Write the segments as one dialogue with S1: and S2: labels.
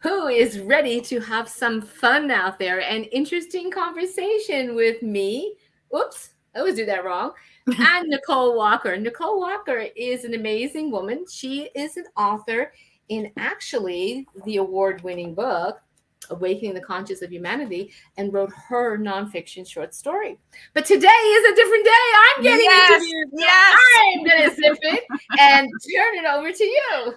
S1: who is ready to have some fun out there and interesting conversation with me. Oops, I always do that wrong. And Nicole Walker. Nicole Walker is an amazing woman. She is an author in actually the award winning book, Awakening the Conscience of Humanity, and wrote her nonfiction short story. But today is a different day. I'm getting
S2: Yes,
S1: interviewed.
S2: yes.
S1: I'm going to zip it and turn it over to you.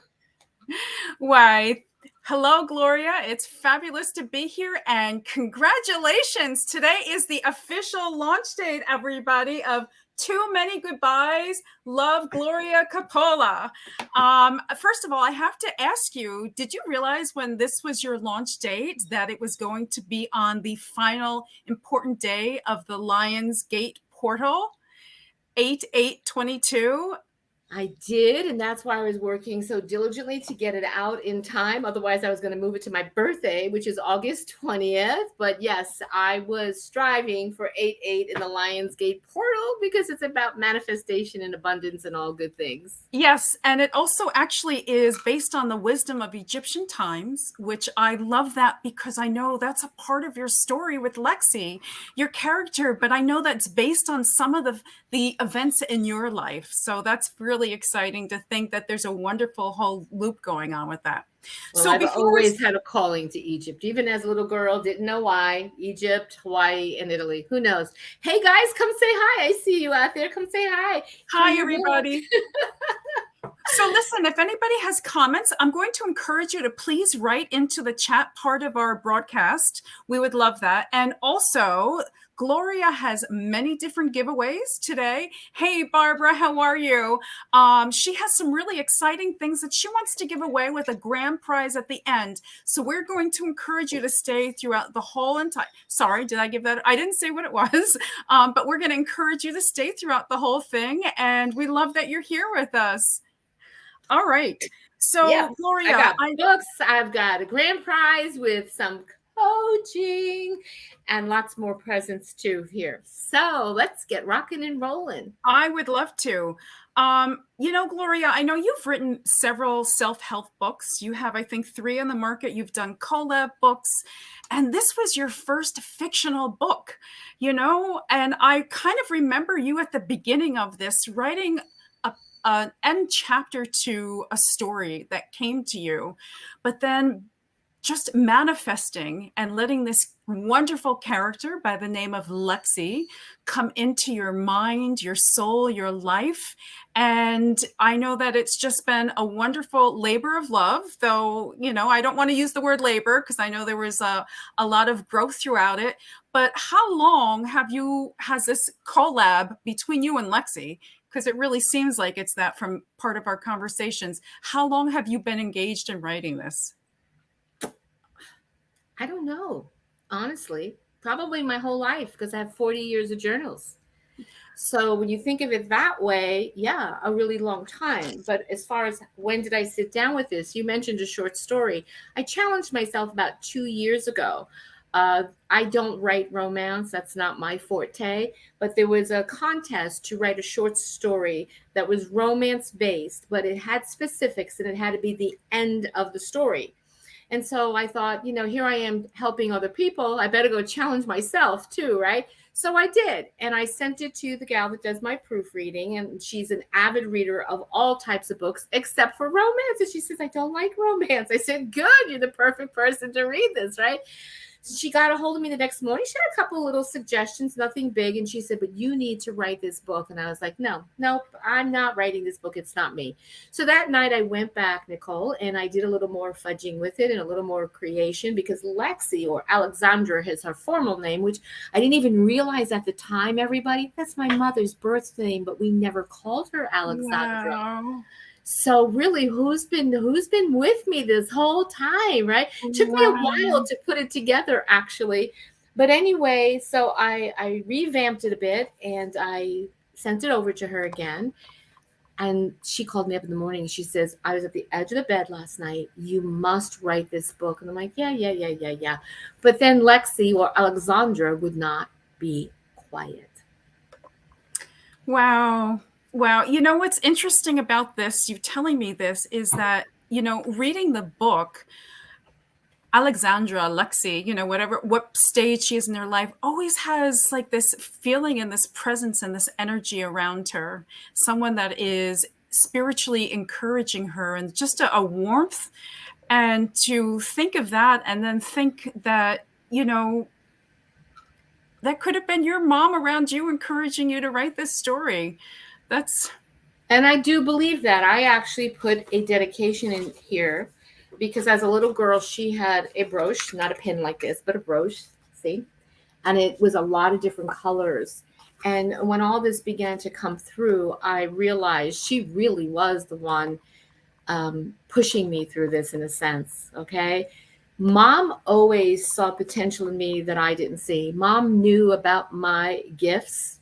S2: Why, hello, Gloria. It's fabulous to be here. And congratulations. Today is the official launch date, everybody, of Too Many Goodbyes. Love, Gloria Coppola. First of all, I have to ask you, did you realize when this was your launch date that it was going to be on the final important day of the Lionsgate portal, 8/8/22?
S1: I did, and that's why I was working so diligently to get it out in time. Otherwise, I was going to move it to my birthday, which is August 20th. But yes, I was striving for 8/8 in the Lionsgate portal because it's about manifestation and abundance and all good things.
S2: Yes, and it also actually is based on the wisdom of Egyptian times, which I love that because I know that's a part of your story with Lexi, your character, but I know that's based on some of the events in your life. So that's really exciting to think that there's a wonderful whole loop going on with that.
S1: Well,
S2: So
S1: I've
S2: before
S1: always had a calling to Egypt, even as a little girl, didn't know why. Egypt, Hawaii, and Italy. Who knows? Hey, guys, come say hi. I see you out there. Come say hi.
S2: Hi, everybody. So listen, if anybody has comments, I'm going to encourage you to please write into the chat part of our broadcast. We would love that. And also, Gloria has many different giveaways today. Hey, Barbara, how are you? She has some really exciting things that she wants to give away with a grand prize at the end. So we're going to encourage you to stay throughout the whole entire, sorry, did I give that? I didn't say what it was, but we're going to encourage you to stay throughout the whole thing. And we love that you're here with us. All right. So,
S1: yes,
S2: Gloria,
S1: I got books. I've got a grand prize with some coaching and lots more presents too here. So let's get rocking and rolling.
S2: I would love to. Gloria, I know you've written several self-help books. You have, I think, 3 on the market. You've done collab books, and this was your first fictional book, and I kind of remember you at the beginning of this writing an end chapter to a story that came to you, but then just manifesting and letting this wonderful character by the name of Lexi come into your mind, your soul, your life. And I know that it's just been a wonderful labor of love, though, I don't want to use the word labor because I know there was a lot of growth throughout it. But how long has this collab between you and Lexi? Because it really seems like it's that from part of our conversations. How long have you been engaged in writing this?
S1: I don't know, honestly. Probably my whole life because I have 40 years of journals. So when you think of it that way, yeah, a really long time. But as far as when did I sit down with this, you mentioned a short story. I challenged myself about 2 years ago. I don't write romance. That's not my forte. But there was a contest to write a short story that was romance based, but it had specifics and it had to be the end of the story. And so I thought, here I am helping other people. I better go challenge myself too, right? So I did. And I sent it to the gal that does my proofreading. And she's an avid reader of all types of books except for romance. And she says, I don't like romance. I said, good, you're the perfect person to read this, right? So she got a hold of me the next morning. She had a couple little suggestions, nothing big. And she said, but you need to write this book. And I was like, nope, I'm not writing this book. It's not me. So that night I went back, Nicole, and I did a little more fudging with it and a little more creation because Lexi, or Alexandra, is her formal name, which I didn't even realize at the time, everybody. That's my mother's birth name, but we never called her Alexandra. Wow. So really, who's been with me this whole time, right? Took me a while to put it together, actually. But anyway, so I revamped it a bit and I sent it over to her again. And she called me up in the morning. She says, I was at the edge of the bed last night. You must write this book. And I'm like, yeah. But then Lexi, or Alexandra, would not be quiet.
S2: Wow. What's interesting about this, you telling me this, is that, reading the book, Alexandra, Lexi, whatever, what stage she is in her life, always has like this feeling and this presence and this energy around her. Someone that is spiritually encouraging her and just a warmth. And to think of that and then think that, that could have been your mom around you encouraging you to write this story. That's.
S1: And I do believe that. I actually put a dedication in here because as a little girl, she had a brooch, not a pin like this, but a brooch, see? And it was a lot of different colors. And when all this began to come through, I realized she really was the one pushing me through this in a sense. Okay. Mom always saw potential in me that I didn't see. Mom knew about my gifts.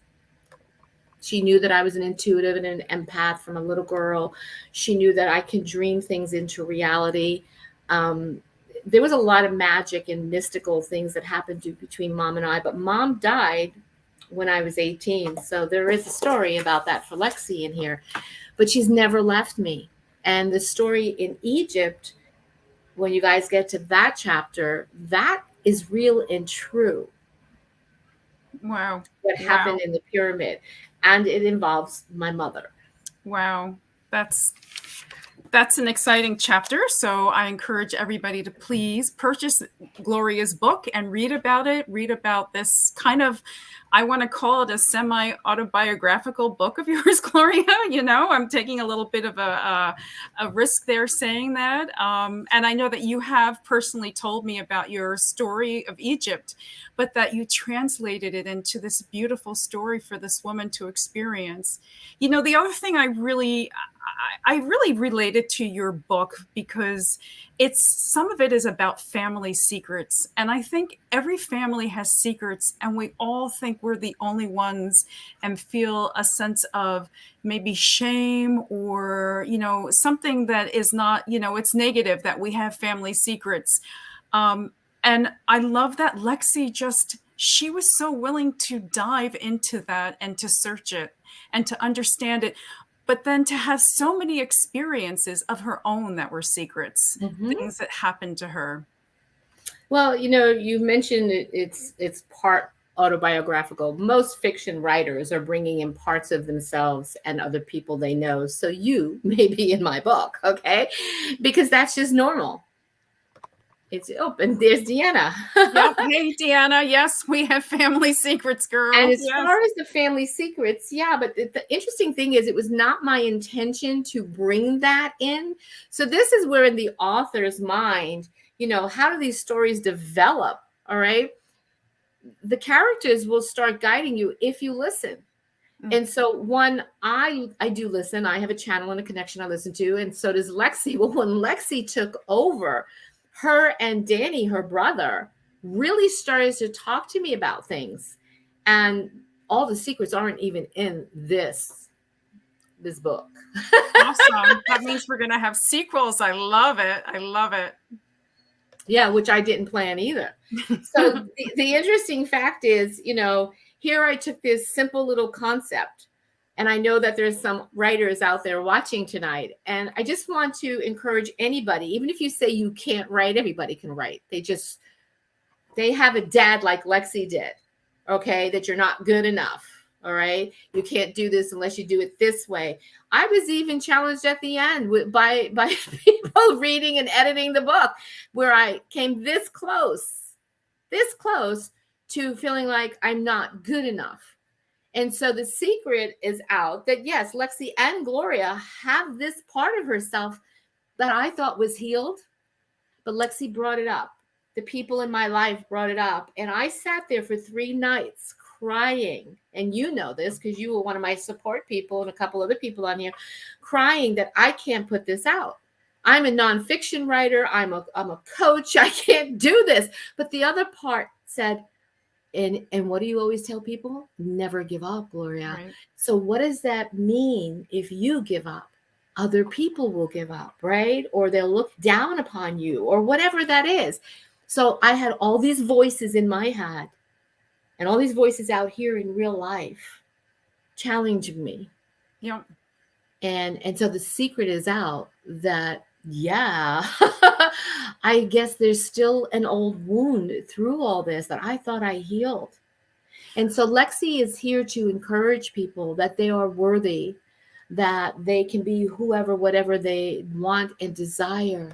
S1: She knew that I was an intuitive and an empath from a little girl. She knew that I can dream things into reality. Um, there was a lot of magic and mystical things that happened between mom and I, but mom died when I was 18. So there is a story about that for Lexi in here, but she's never left me. And the story in Egypt, when you guys get to that chapter, that is real and true.
S2: Wow.
S1: What happened in the pyramid. And it involves my mother.
S2: Wow. That's an exciting chapter. So I encourage everybody to please purchase Gloria's book and read about it. Read about this kind of, I want to call it a semi-autobiographical book of yours, Gloria. I'm taking a little bit of a risk there saying that. And I know that you have personally told me about your story of Egypt, but that you translated it into this beautiful story for this woman to experience. The other thing I really related to your book because some of it is about family secrets. And I think every family has secrets and we all think we're the only ones and feel a sense of maybe shame or, something that is not, it's negative that we have family secrets. And I love that Lexi she was so willing to dive into that and to search it and to understand it. But then to have so many experiences of her own that were secrets, things that happened to her.
S1: Well, you mentioned it's part autobiographical. Most fiction writers are bringing in parts of themselves and other people they know. So you may be in my book, okay? Because that's just normal. It's open. There's Deanna.
S2: Yep. Hey, Deanna. Yes, we have family secrets, girl.
S1: And as
S2: yes.
S1: far as the family secrets, yeah, but the interesting thing is it was not my intention to bring that in. So this is where in the author's mind, how do these stories develop? All right. The characters will start guiding you if you listen. And so I do listen. I have a channel and a connection I listen to. And so does Lexi. Well, when Lexi took over, her and Danny, her brother, really started to talk to me about things. And all the secrets aren't even in this book.
S2: Awesome. That means we're going to have sequels. I love it. I love it.
S1: Yeah, which I didn't plan either. So the interesting fact is, here I took this simple little concept, and I know that there's some writers out there watching tonight, and I just want to encourage anybody, even if you say you can't write, everybody can write. They have a dad like Lexi did, okay, that you're not good enough. All right. You can't do this unless you do it this way. I was even challenged at the end by people reading and editing the book where I came this close to feeling like I'm not good enough. And so the secret is out that, yes, Lexi and Gloria have this part of herself that I thought was healed, but Lexi brought it up. The people in my life brought it up. And I sat there for 3 nights crying. And you know this because you were one of my support people and a couple other people on here, crying that I can't put this out. I'm a nonfiction writer. I'm a coach. I can't do this. But the other part said, and what do you always tell people? Never give up, Gloria.
S2: Right.
S1: So what does that mean if you give up? Other people will give up, right? Or they'll look down upon you or whatever that is. So I had all these voices in my head and all these voices out here in real life challenging me.
S2: Yep.
S1: And so the secret is out that, yeah, I guess there's still an old wound through all this that I thought I healed. And so Lexi is here to encourage people that they are worthy, that they can be whoever, whatever they want and desire,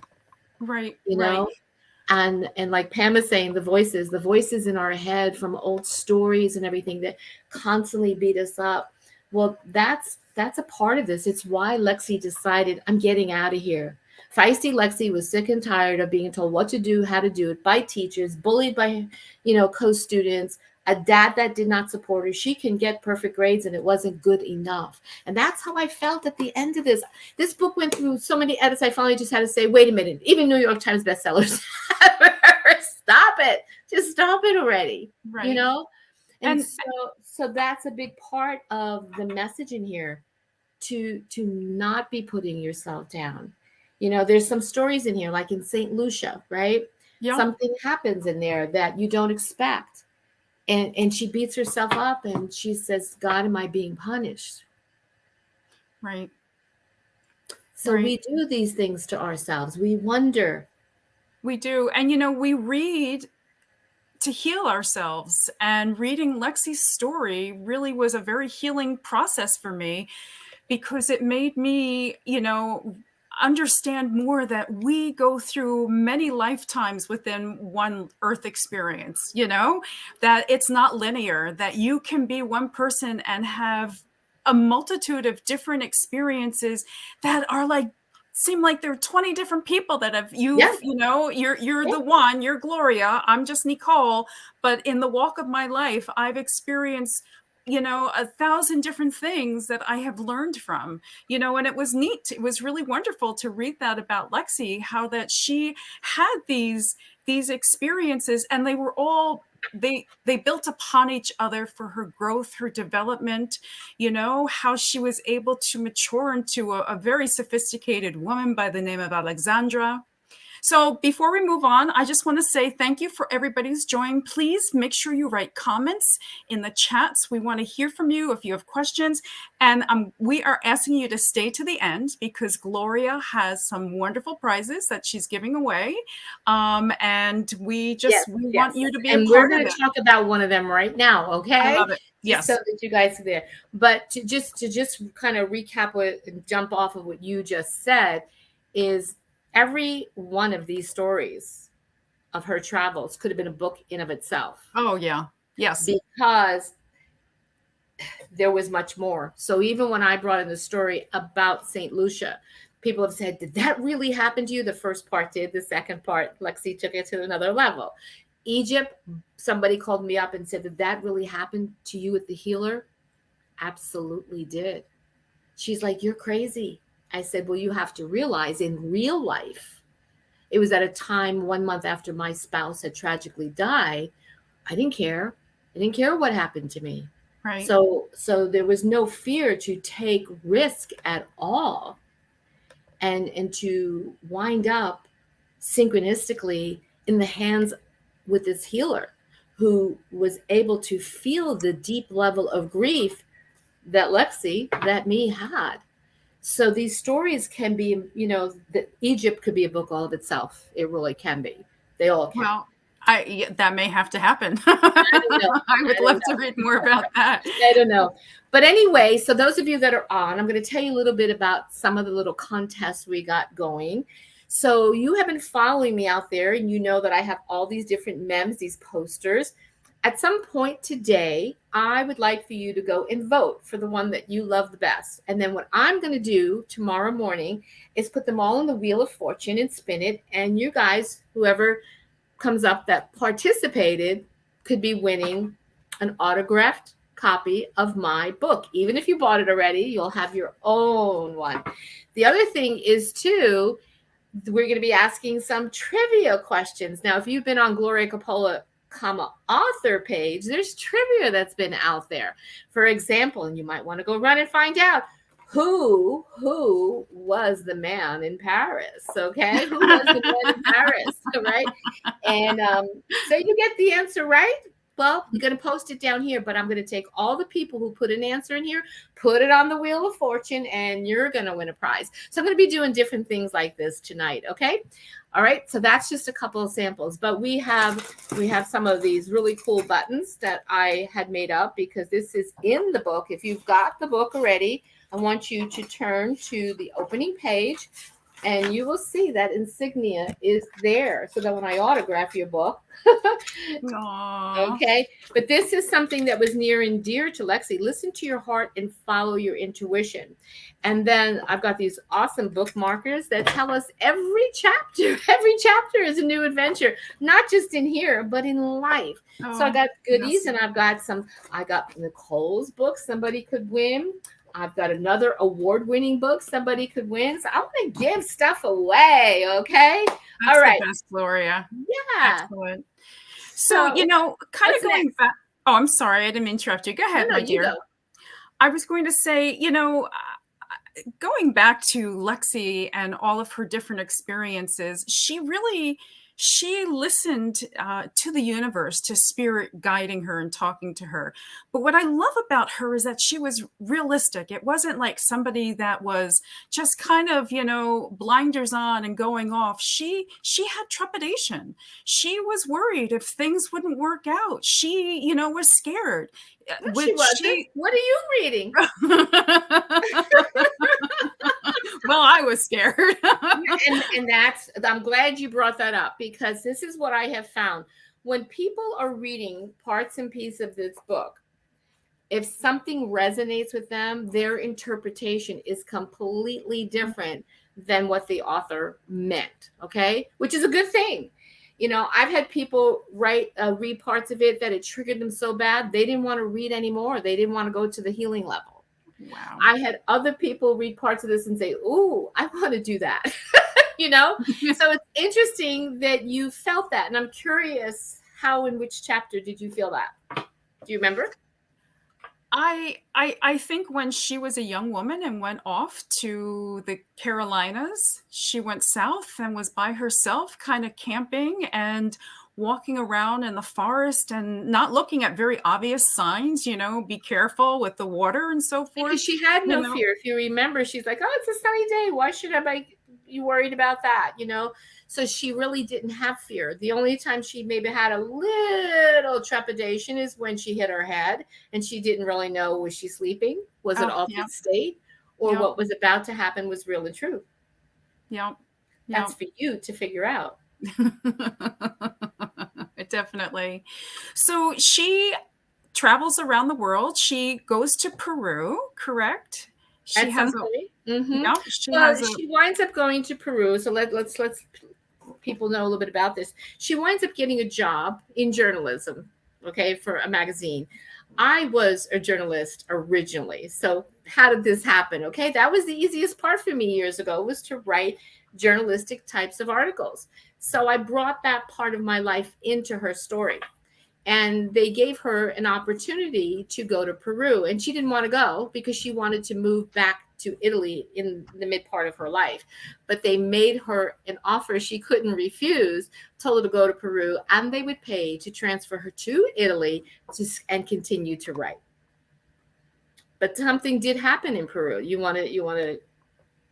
S2: Right,
S1: you
S2: right.
S1: know? And like Pam is saying, the voices in our head from old stories and everything that constantly beat us up. Well, that's a part of this. It's why Lexi decided, I'm getting out of here. Feisty Lexi was sick and tired of being told what to do, how to do it by teachers, bullied by, co-students, a dad that did not support her. She can get perfect grades and it wasn't good enough. And that's how I felt at the end of this. This book went through so many edits. I finally just had to say, wait a minute, even New York Times bestsellers. Stop it. Just stop it already. You
S2: Right.
S1: know? And
S2: And
S1: so that's a big part of the message in here, to not be putting yourself down. There's some stories in here, like in St. Lucia, right?
S2: yeah,
S1: Something happens in there that you don't expect. And she beats herself up and she says, God, am I being punished?
S2: right,
S1: So
S2: right.
S1: we do these things to ourselves. We wonder.
S2: We do. And, we read to heal ourselves. And reading Lexi's story really was a very healing process for me, because it made me, understand more that we go through many lifetimes within one earth experience, that it's not linear, that you can be one person and have a multitude of different experiences that are like, seem like there are 20 different people that have
S1: Yeah,
S2: you're
S1: yeah,
S2: the one, you're Gloria, I'm just Nicole, but in the walk of my life I've experienced 1,000 different things that I have learned from, and it was neat. It was really wonderful to read that about Lexi, how that she had these experiences, and they were all, they built upon each other for her growth, her development, how she was able to mature into a very sophisticated woman by the name of Alexandra. So before we move on, I just want to say thank you for everybody who's joined. Please make sure you write comments in the chats. We want to hear from you if you have questions. And we are asking you to stay to the end, because Gloria has some wonderful prizes that she's giving away. And we
S1: yes,
S2: want
S1: yes.
S2: you to be a
S1: And we're
S2: part of
S1: going to
S2: it.
S1: talk about one of them right now,
S2: I
S1: okay?
S2: love it.
S1: Just so
S2: Yes.
S1: that you guys are there. But to just kind of recap what and jump off of what you just said is every one of these stories of her travels could have been a book in of itself,
S2: Oh, yeah. Yes.
S1: because there was much more. So even when I brought in the story about St. Lucia, people have said, did that really happen to you? The first part did. The second part, Lexi took it to another level. Egypt, somebody called me up and said, did that really happen to you with the healer? Absolutely did. She's like, you're crazy. I said, well, you have to realize in real life, it was at a time 1 month after my spouse had tragically died. I didn't care. I didn't care what happened to me.
S2: Right.
S1: So there was no fear to take risk at all, and to wind up synchronistically in the hands with this healer who was able to feel the deep level of grief that Lexi, that me had. So these stories can be, Egypt could be a book all of itself. It really can be. They all can.
S2: Well, that may have to happen.
S1: I don't know.
S2: I would
S1: I don't
S2: love to
S1: know.
S2: read more about that.
S1: I don't know. But anyway, so those of you that are on, I'm going to tell you a little bit about some of the little contests we got going. So you have been following me out there, and you know that I have all these different memes, these posters. At some point today, I would like for you to go and vote for the one that you love the best. And then what I'm going to do tomorrow morning is put them all on the Wheel of Fortune and spin it. And you guys, whoever comes up that participated, could be winning an autographed copy of my book. Even if you bought it already, you'll have your own one. The other thing is, too, we're going to be asking some trivia questions. Now, if you've been on Gloria Coppola, author page, there's trivia that's been out there. For example, and you might want to go run and find out, who was the man in Paris? Okay, who was the man in Paris? Right, and so you get the answer right, Well, you're going to post it down here, but I'm going to take all the people who put an answer in here, put it on the Wheel of Fortune, and you're going to win a prize. So I'm going to be doing different things like this tonight. Okay. All right. So that's just a couple of samples, but we have some of these really cool buttons that I had made up because this is in the book. If you've got the book already, I want you to turn to the opening page and you will see that insignia is there so that when I autograph your book, okay. But this is something that was near and dear to Lexi. Listen to your heart and follow your intuition. And then I've got these awesome bookmarkers that tell us every chapter is a new adventure, not just in here, but in life. So I got goodies, and I got Nicole's book somebody could win. I've got another award-winning book somebody could win. So I want to give stuff away, okay?
S2: That's all right. The best, Gloria.
S1: Yeah.
S2: Excellent. So, kind of going back. Oh, I'm sorry. I didn't interrupt you. Go ahead, my dear. I was going to say, going back to Lexi and all of her different experiences, she listened to the universe, to spirit guiding her and talking to her. But what I love about her is that she was realistic. It wasn't like somebody that was just kind of, blinders on and going off. She had trepidation. She was worried if things wouldn't work out. She, was scared.
S1: No, she wasn't. What are you reading?
S2: Well, I was scared.
S1: and I'm glad you brought that up because this is what I have found. When people are reading parts and pieces of this book, if something resonates with them, their interpretation is completely different than what the author meant. Okay. Which is a good thing. I've had people read parts of it that it triggered them so bad, they didn't want to read anymore. They didn't want to go to the healing level.
S2: Wow.
S1: I had other people read parts of this and say, "Ooh, I want to do that." So it's interesting that you felt that. And I'm curious, in which chapter did you feel that? Do you remember?
S2: I think when she was a young woman and went off to the Carolinas, she went south and was by herself, kind of camping and walking around in the forest and not looking at very obvious signs, be careful with the water and so forth.
S1: Because she had no fear. If you remember, she's like, "Oh, it's a sunny day. Why should I be worried about that?" So she really didn't have fear. The only time she maybe had a little trepidation is when she hit her head and she didn't really know, was she sleeping? Was it altered state? Or what was about to happen was real and true?
S2: Yeah.
S1: That's for you to figure out.
S2: Definitely. So she travels around the world. She goes to Peru, correct?
S1: At some point. Mm-hmm. Yeah, she winds up going to Peru. So let's people know a little bit about this. She winds up getting a job in journalism, okay, for a magazine. I was a journalist originally. So how did this happen? Okay, that was the easiest part for me years ago, was to write journalistic types of articles. So I brought that part of my life into her story. And they gave her an opportunity to go to Peru. And she didn't want to go because she wanted to move back to Italy in the mid part of her life. But they made her an offer she couldn't refuse, told her to go to Peru, and they would pay to transfer her to Italy and continue to write. But something did happen in Peru. You want to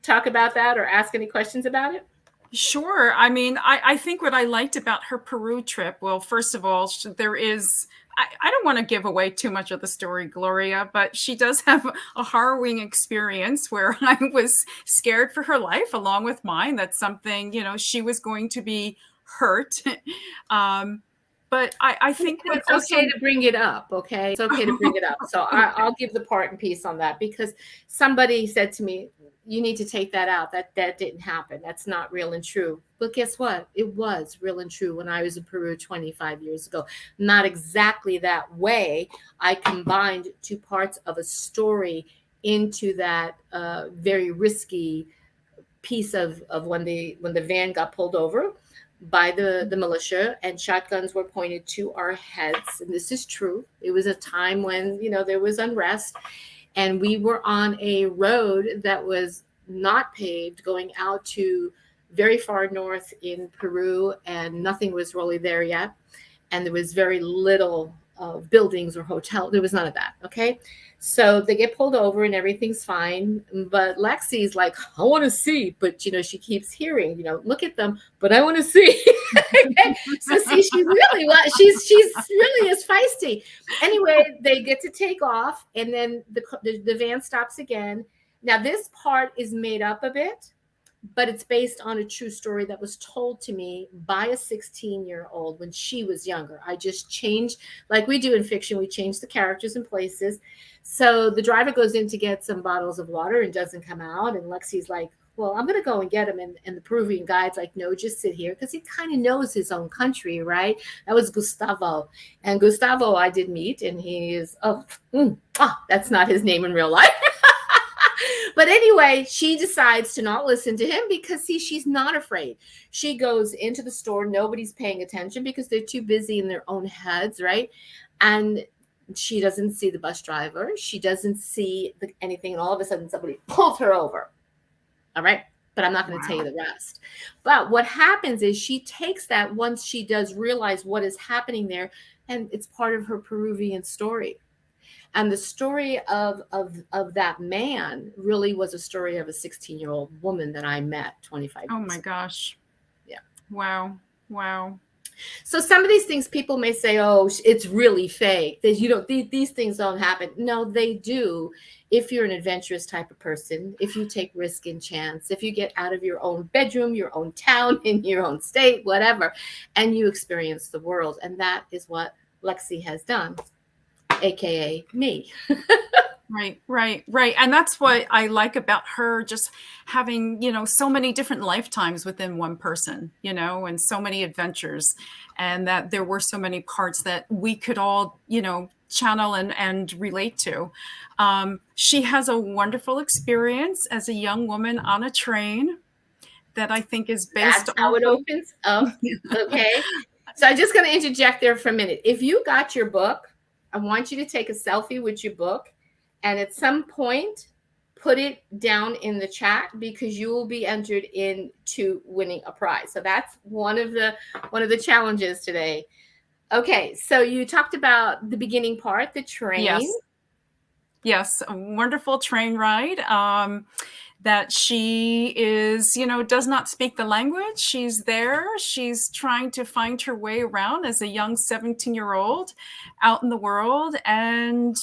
S1: talk about that or ask any questions about it?
S2: Sure. I mean, I think what I liked about her Peru trip, well, first of all, there is, I don't want to give away too much of the story, Gloria, but she does have a harrowing experience where I was scared for her life along with mine. That's something, she was going to be hurt. But I think
S1: it's okay to bring it up. Okay. It's okay to bring it up. So I'll give the part and piece on that because somebody said to me, you need to take that out. That didn't happen. That's not real and true. But guess what? It was real and true when I was in Peru 25 years ago. Not exactly that way. I combined two parts of a story into that very risky piece of when the van got pulled over by the militia and shotguns were pointed to our heads. And this is true. It was a time when, there was unrest. And we were on a road that was not paved going out to very far north in Peru, and nothing was really there yet. And there was very little buildings or hotel. There was none of that. Okay. So they get pulled over and everything's fine. But Lexi's like, I want to see. But, she keeps hearing, look at them, but I want to see. Okay. So see, she's really is feisty. Anyway, they get to take off and then the van stops again. Now, this part is made up a bit, but it's based on a true story that was told to me by a 16-year-old when she was younger. I just changed, like we do in fiction, we change the characters and places. So the driver goes in to get some bottles of water and doesn't come out. And Lexi's like, well, I'm going to go and get him. And the Peruvian guide's like, no, just sit here. Because he kind of knows his own country, right? That was Gustavo. And Gustavo I did meet. And he is, that's not his name in real life. But anyway, she decides to not listen to him because, see, she's not afraid. She goes into the store. Nobody's paying attention because they're too busy in their own heads, right? And she doesn't see the bus driver. She doesn't see anything. And all of a sudden, somebody pulls her over. All right? But I'm not going to tell you the rest. But what happens is she takes that once she does realize what is happening there, and it's part of her Peruvian story. And the story of that man really was a story of a 16-year-old woman that I met 25 years ago.
S2: Oh my gosh.
S1: Yeah.
S2: Wow.
S1: So some of these things people may say, oh, it's really fake. These things don't happen. No, they do. If you're an adventurous type of person, if you take risk and chance, if you get out of your own bedroom, your own town, in your own state, whatever, and you experience the world. And that is what Lexi has done. AKA me.
S2: Right. And that's what I like about her, just having, so many different lifetimes within one person, and so many adventures, and that there were so many parts that we could all, channel and relate to. She has a wonderful experience as a young woman on a train that I think is based
S1: That's how it opens up. Okay. So I'm just going to interject there for a minute. If you got your book, I want you to take a selfie with your book, and at some point, put it down in the chat because you will be entered into winning a prize. So that's one of the challenges today. Okay, so you talked about the beginning part, the train.
S2: Yes, a wonderful train ride. That she is, does not speak the language. She's there. She's trying to find her way around as a young 17-year-old out in the world. And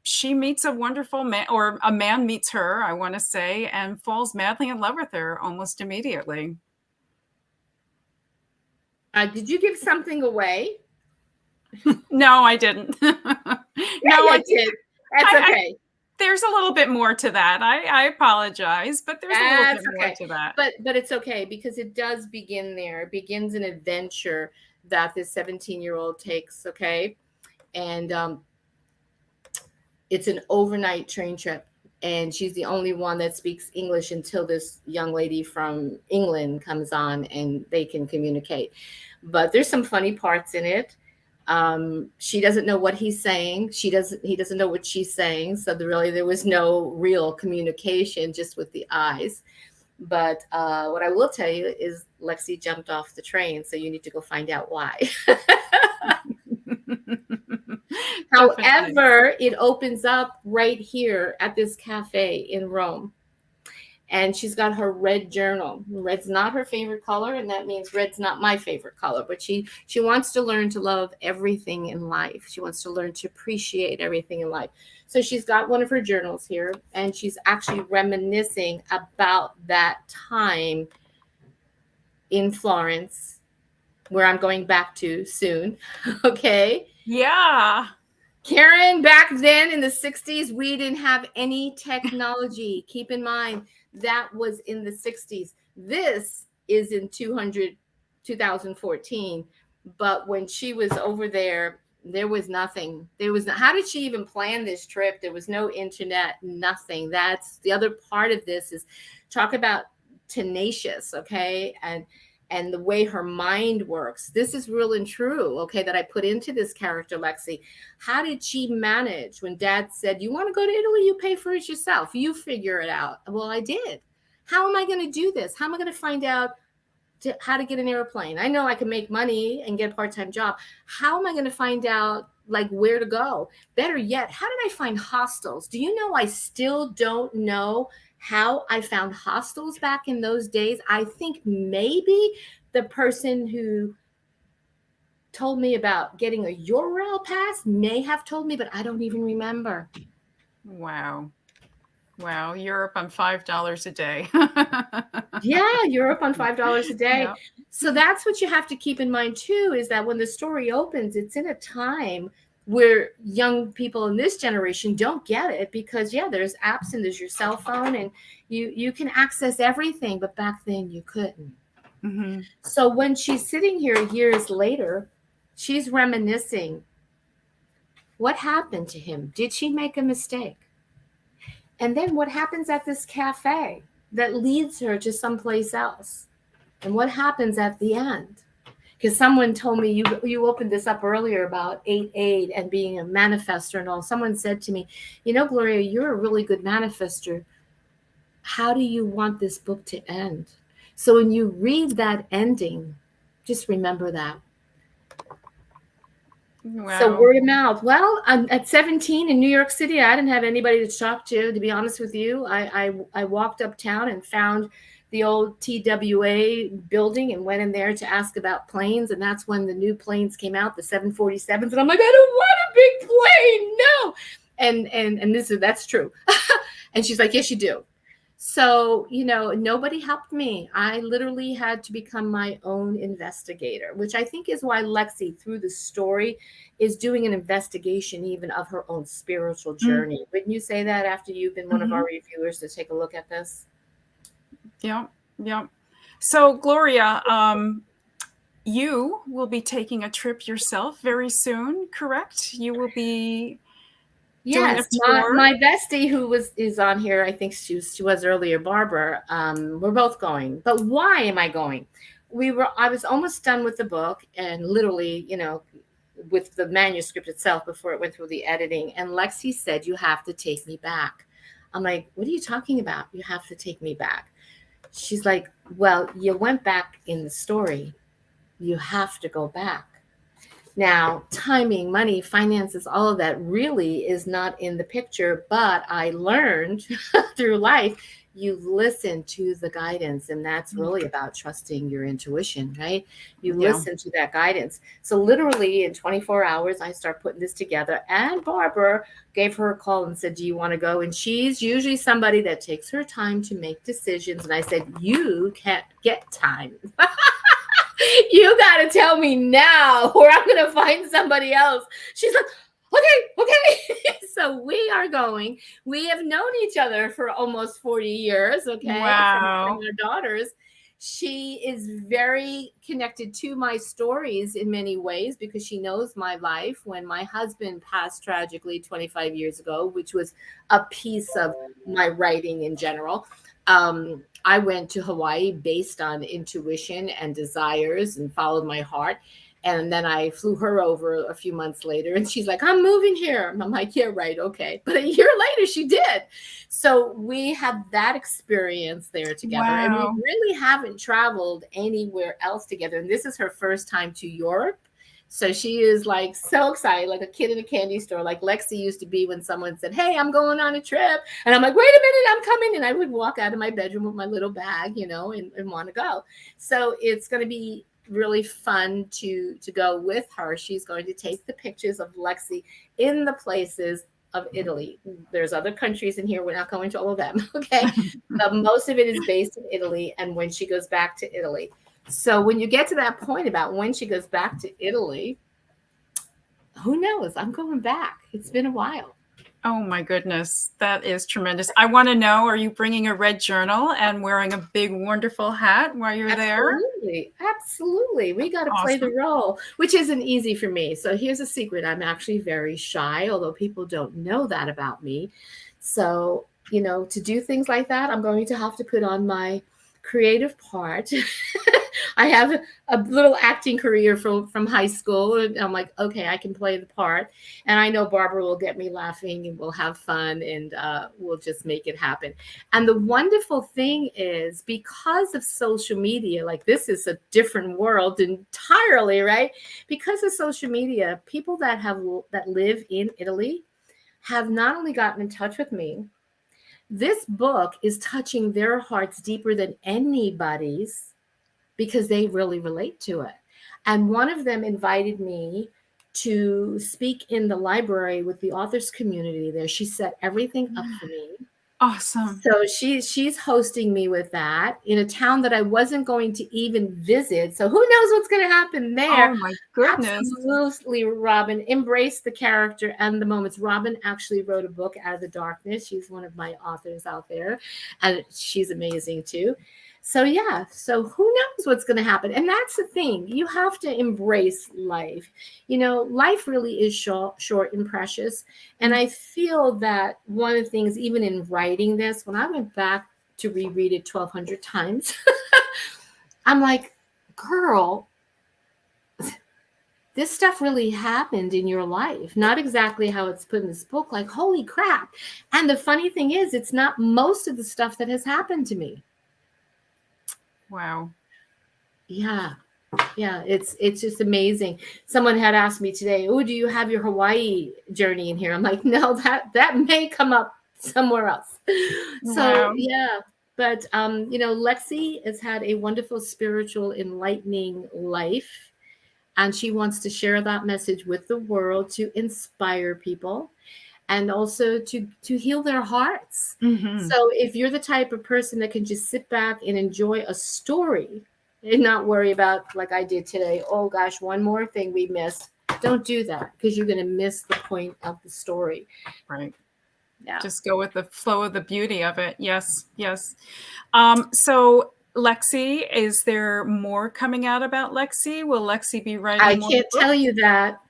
S2: she meets a wonderful man, or a man meets her, I want to say, and falls madly in love with her almost immediately.
S1: Did you give something away?
S2: No, I didn't.
S1: I did. That's okay.
S2: There's a little bit more to that. I apologize, but there's a little bit more to that.
S1: But it's okay because it does begin there. It begins an adventure that this 17-year-old takes, okay? And it's an overnight train trip. And she's the only one that speaks English until this young lady from England comes on and they can communicate. But there's some funny parts in it. She doesn't know what he's saying. He doesn't know what she's saying. So there was no real communication, just with the eyes. But what I will tell you is Lexi jumped off the train. So you need to go find out why. However, it opens up right here at this cafe in Rome. And she's got her red journal. Red's not her favorite color, and that means red's not my favorite color. But she wants to learn to love everything in life. She wants to learn to appreciate everything in life. So she's got one of her journals here, and she's actually reminiscing about that time in Florence, where I'm going back to soon. Okay?
S2: Yeah.
S1: Karen, back then in the 60s, we didn't have any technology. Keep in mind, that was in the 60s. This is in 2014. But when she was over there, there was nothing. How did she even plan this trip? There was no internet, nothing. That's the other part of this, is talk about tenacious, okay? And the way her mind works. This is real and true, okay, that I put into this character, Lexi. How did she manage when Dad said, you want to go to Italy? You pay for it yourself. You figure it out. Well, I did. How am I going to do this? How am I going to find out how to get an airplane? I know I can make money and get a part-time job. How am I going to find out like where to go. Better yet, how did I find hostels? Do you know I still don't know how I found hostels back in those days? I think maybe the person who told me about getting a URL pass may have told me, but I don't even remember.
S2: Wow. Wow. Europe on $5 a day.
S1: Yeah, Europe on $5 a day.
S2: Yeah.
S1: So that's what you have to keep in mind too, is that when the story opens, it's in a time where young people in this generation don't get it, because yeah, there's apps and there's your cell phone and you can access everything, but back then you couldn't.
S2: Mm-hmm.
S1: So when she's sitting here years later, she's reminiscing. What happened to him? Did she make a mistake? And then what happens at this cafe that leads her to someplace else? And what happens at the end? Because someone told me, you opened this up earlier about 8-8 and being a manifester and all. Someone said to me, Gloria, you're a really good manifester. How do you want this book to end? So when you read that ending, just remember that. So
S2: Wow.
S1: word of mouth. Well, I'm at 17 in New York City. I didn't have anybody to talk to be honest with you. I walked uptown and found the old TWA building and went in there to ask about planes. And that's when the new planes came out, the 747s. And I'm like, I don't want a big plane. No. And that's true. And she's like, yes, you do. So, nobody helped me. I literally had to become my own investigator, which I think is why Lexi, through the story, is doing an investigation even of her own spiritual journey. Mm-hmm. Wouldn't you say that after you've been one of our reviewers to take a look at this?
S2: Yeah, yeah. So, Gloria, you will be taking a trip yourself very soon, correct? You will be doing a tour.
S1: My bestie who is on here, I think she was earlier, Barbara. We're both going. But why am I going? I was almost done with the book and literally, with the manuscript itself before it went through the editing. And Lexi said, you have to take me back. I'm like, what are you talking about? You have to take me back. She's like, well, you went back in the story. You have to go back. Now, timing, money, finances, all of that really is not in the picture, but I learned through life, you listen to the guidance, and that's really about trusting your intuition, right? You listen to that guidance. So literally in 24 hours, I start putting this together, and Barbara gave her a call and said, do you want to go? And she's usually somebody that takes her time to make decisions. And I said, you can't get time. You got to tell me now or I'm going to find somebody else. She's like, okay. So we are going. We have known each other for almost 40 years. Okay.
S2: Wow.
S1: From our daughters. She is very connected to my stories in many ways because she knows my life. When my husband passed tragically 25 years ago, which was a piece of my writing in general, I went to Hawaii based on intuition and desires and followed my heart. And then I flew her over a few months later and she's like, I'm moving here. And I'm like, yeah, right. Okay. But a year later she did. So we had that experience there together. Wow. And we really haven't traveled anywhere else together. And this is her first time to Europe. So she is like so excited, like a kid in a candy store, like Lexi used to be when someone said, hey, I'm going on a trip. And I'm like, wait a minute, I'm coming. And I would walk out of my bedroom with my little bag, and want to go. So it's going to be really fun to go with her. She's going to take the pictures of Lexi in the places of Italy. There's other countries in here. We're not going to all of them. Okay. But most of it is based in Italy. And when she goes back to Italy. So when you get to that point about when she goes back to Italy, who knows? I'm going back. It's been a while.
S2: Oh my goodness. That is tremendous. I want to know, are you bringing a red journal and wearing a big, wonderful hat while you're there?
S1: Absolutely. We got to play the role, which isn't easy for me. So here's a secret. I'm actually very shy, although people don't know that about me. So, to do things like that, I'm going to have to put on my creative part. I have a little acting career from high school, and I'm like, okay, I can play the part, and I know Barbara will get me laughing, and we'll have fun, and we'll just make it happen. And the wonderful thing is, because of social media, like this is a different world entirely, right? Because of social media, people that live in Italy have not only gotten in touch with me, this book is touching their hearts deeper than anybody's because they really relate to it. And one of them invited me to speak in the library with the authors community there. She set everything up for me.
S2: Awesome.
S1: So she's hosting me with that in a town that I wasn't going to even visit. So who knows what's going to happen there?
S2: Oh my goodness.
S1: Absolutely, Robin. Embrace the character and the moments. Robin actually wrote a book, Out of the Darkness. She's one of my authors out there, and she's amazing too. So yeah, so who knows what's going to happen? And that's the thing. You have to embrace life. You know, life really is short and precious. And I feel that one of the things, even in writing this, when I went back to reread it 1,200 times, I'm like, girl, this stuff really happened in your life. Not exactly how it's put in this book. Like, holy crap. And the funny thing is, it's not most of the stuff that has happened to me.
S2: Wow.
S1: Yeah. Yeah, it's just amazing. Someone had asked me today, "Oh, do you have your Hawaii journey in here?" I'm like, "No, that may come up somewhere else." So,
S2: Wow.
S1: yeah, but you know, Lexi has had a wonderful spiritual enlightening life, and she wants to share that message with the world to inspire people and also to heal their hearts.
S2: Mm-hmm.
S1: So, if you're the type of person that can just sit back and enjoy a story and not worry about, like I did today, oh gosh, one more thing we missed. Don't do that because you're going to miss the point of the story.
S2: Right.
S1: Yeah.
S2: Just go with the flow of the beauty of it. Yes. Yes. So Lexi, is there more coming out about Lexi? Will Lexi be writing
S1: I
S2: more
S1: can't
S2: books?
S1: tell you that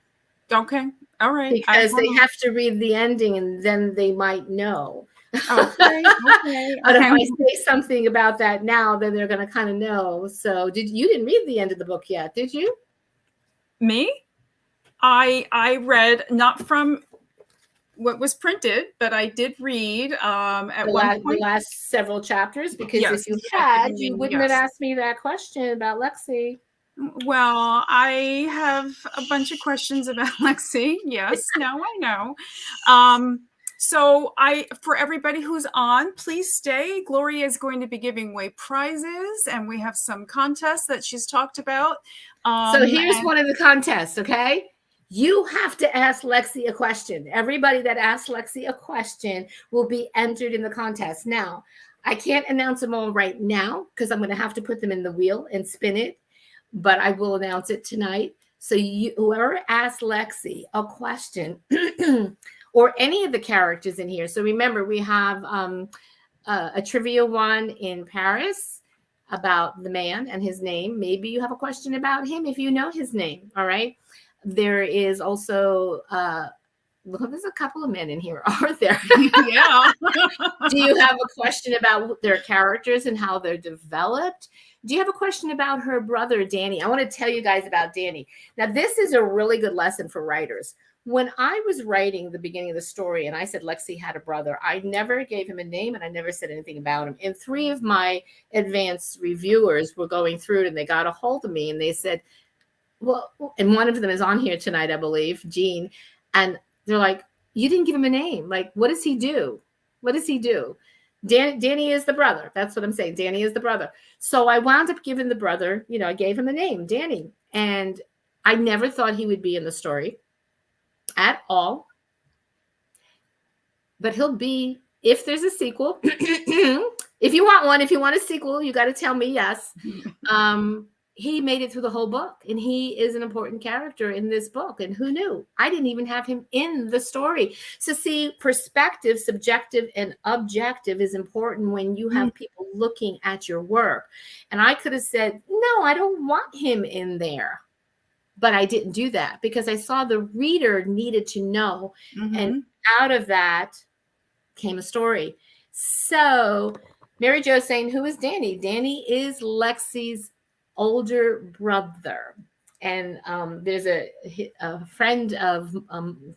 S2: Okay. All right. I
S1: because they
S2: won't.
S1: have to read the ending and then they might know.
S2: Okay. Okay.
S1: But if
S2: Okay.
S1: I say something about that now, then they're going to kind of know. So, you didn't read the end of the book yet, did you?
S2: Me? I read not from what was printed, but I did read at one
S1: The
S2: point.
S1: last several chapters, because
S2: Yes,
S1: if you
S2: at the
S1: had, you
S2: beginning.
S1: wouldn't have
S2: Yes.
S1: asked me that question about Lexi.
S2: Well, I have a bunch of questions about Lexi. Yes, now I know. So for everybody who's on, please stay. Gloria is going to be giving away prizes, and we have some contests that she's talked about.
S1: So here's
S2: And
S1: one of the contests, okay? You have to ask Lexi a question. Everybody that asks Lexi a question will be entered in the contest. Now, I can't announce them all right now because I'm going to have to put them in the wheel and spin it, but I will announce it tonight. So whoever asks Lexi a question or any of the characters in here. So remember, we have a trivia one in Paris about the man and his name. Maybe you have a question about him if you know his name. All right. There is also well, there's a couple of men in here, aren't there?
S2: yeah.
S1: Do you have a question about their characters and how they're developed? Do you have a question about her brother, Danny? I want to tell you guys about Danny. Now, this is a really good lesson for writers. When I was writing the beginning of the story and I said Lexi had a brother, I never gave him a name and I never said anything about him. And three of my advanced reviewers were going through it and they got a hold of me and they said, well, and one of them is on here tonight, I believe, Jean. And they're like, you didn't give him a name. Like, what does he do? What does he do? Danny is the brother. That's what I'm saying. Danny is the brother. So I wound up giving the brother, I gave him a name, Danny. And I never thought he would be in the story at all. But he'll be, if there's a sequel, if you want one, if you want a sequel, you got to tell me yes. He made it through the whole book and he is an important character in this book. And who knew? I didn't even have him in the story. So see, perspective, subjective and objective is important when you have people looking at your work. And I could have said, no, I don't want him in there. But I didn't do that because I saw the reader needed to know. And out of that came a story. So Mary Jo saying, who is Danny? Danny is Lexi's older brother. And there's a friend of,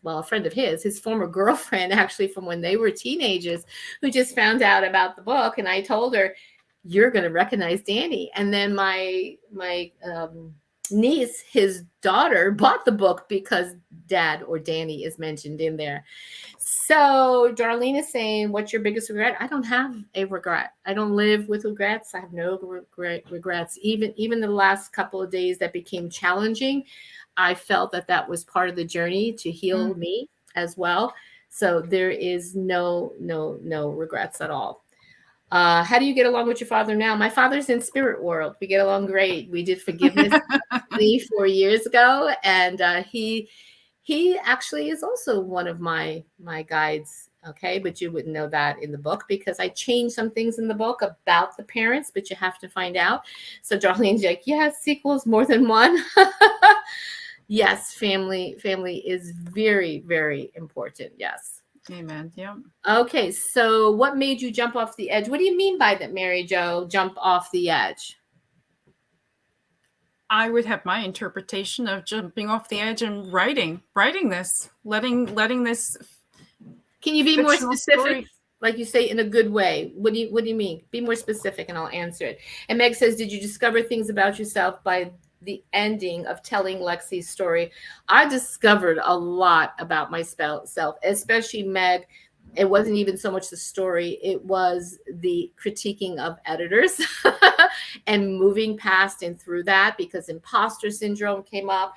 S1: well, a friend of his former girlfriend, actually, from when they were teenagers, who just found out about the book. And I told her, you're going to recognize Danny. And then my niece, his daughter, bought the book because Dad or Danny is mentioned in there. So Darlene is saying, what's your biggest regret? I don't have a regret. I don't live with regrets. I have no regrets. Even the last couple of days that became challenging, I felt that was part of the journey to heal me as well. So there is no regrets at all. How do you get along with your father now? My father's in spirit world. We get along great. We did forgiveness 24 years ago, and he actually is also one of my guides. Okay, but you wouldn't know that in the book because I changed some things in the book about the parents, but you have to find out. So Darlene's like, yes, sequels more than one. Yes, family is very, very important. Yes.
S2: Amen. Yeah.
S1: Okay, so what made you jump off the edge? What do you mean by that, Mary Jo? Jump off the edge?
S2: I would have my interpretation of jumping off the edge and writing this, letting this.
S1: Can you be more specific? Like you say, in a good way. What do you mean? Be more specific, and I'll answer it. And Meg says, did you discover things about yourself by the ending of telling Lexi's story? I discovered a lot about myself, especially Meg. It wasn't even so much the story, it was the critiquing of editors and moving past and through that, because imposter syndrome came up,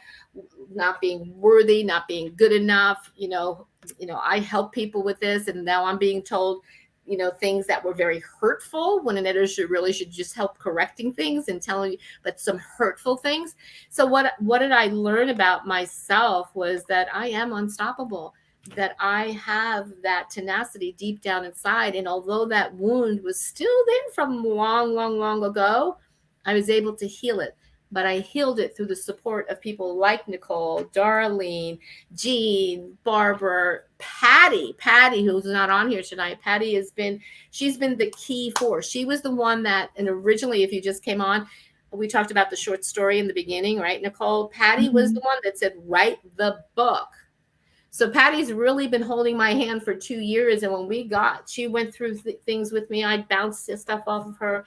S1: not being worthy, not being good enough. I help people with this, and now I'm being told, things that were very hurtful, when an editor should just help correcting things and telling you, but some hurtful things. So what did I learn about myself was that I am unstoppable, that I have that tenacity deep down inside. And although that wound was still there from long ago, I was able to heal it. But I healed it through the support of people like Nicole, Darlene, Jean, Barbara, Patty, who's not on here tonight. Patty she's been the key force. She was the one that, and originally, if you just came on, we talked about the short story in the beginning, right, Nicole? Patty was the one that said, write the book. So Patty's really been holding my hand for 2 years. And when she went through things with me, I bounced stuff off of her.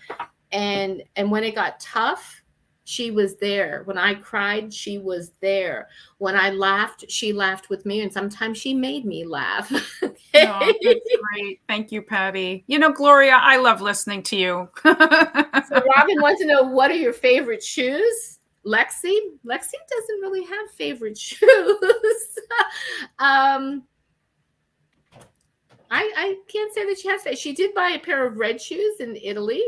S1: And when it got tough, she was there. When I cried, she was there. When I laughed, she laughed with me. And sometimes she made me laugh.
S2: Oh, that's great. Thank you, Patty. Gloria, I love listening to you.
S1: So Robin wants to know, what are your favorite shoes? Lexi doesn't really have favorite shoes. I can't say that she has. She did buy a pair of red shoes in Italy.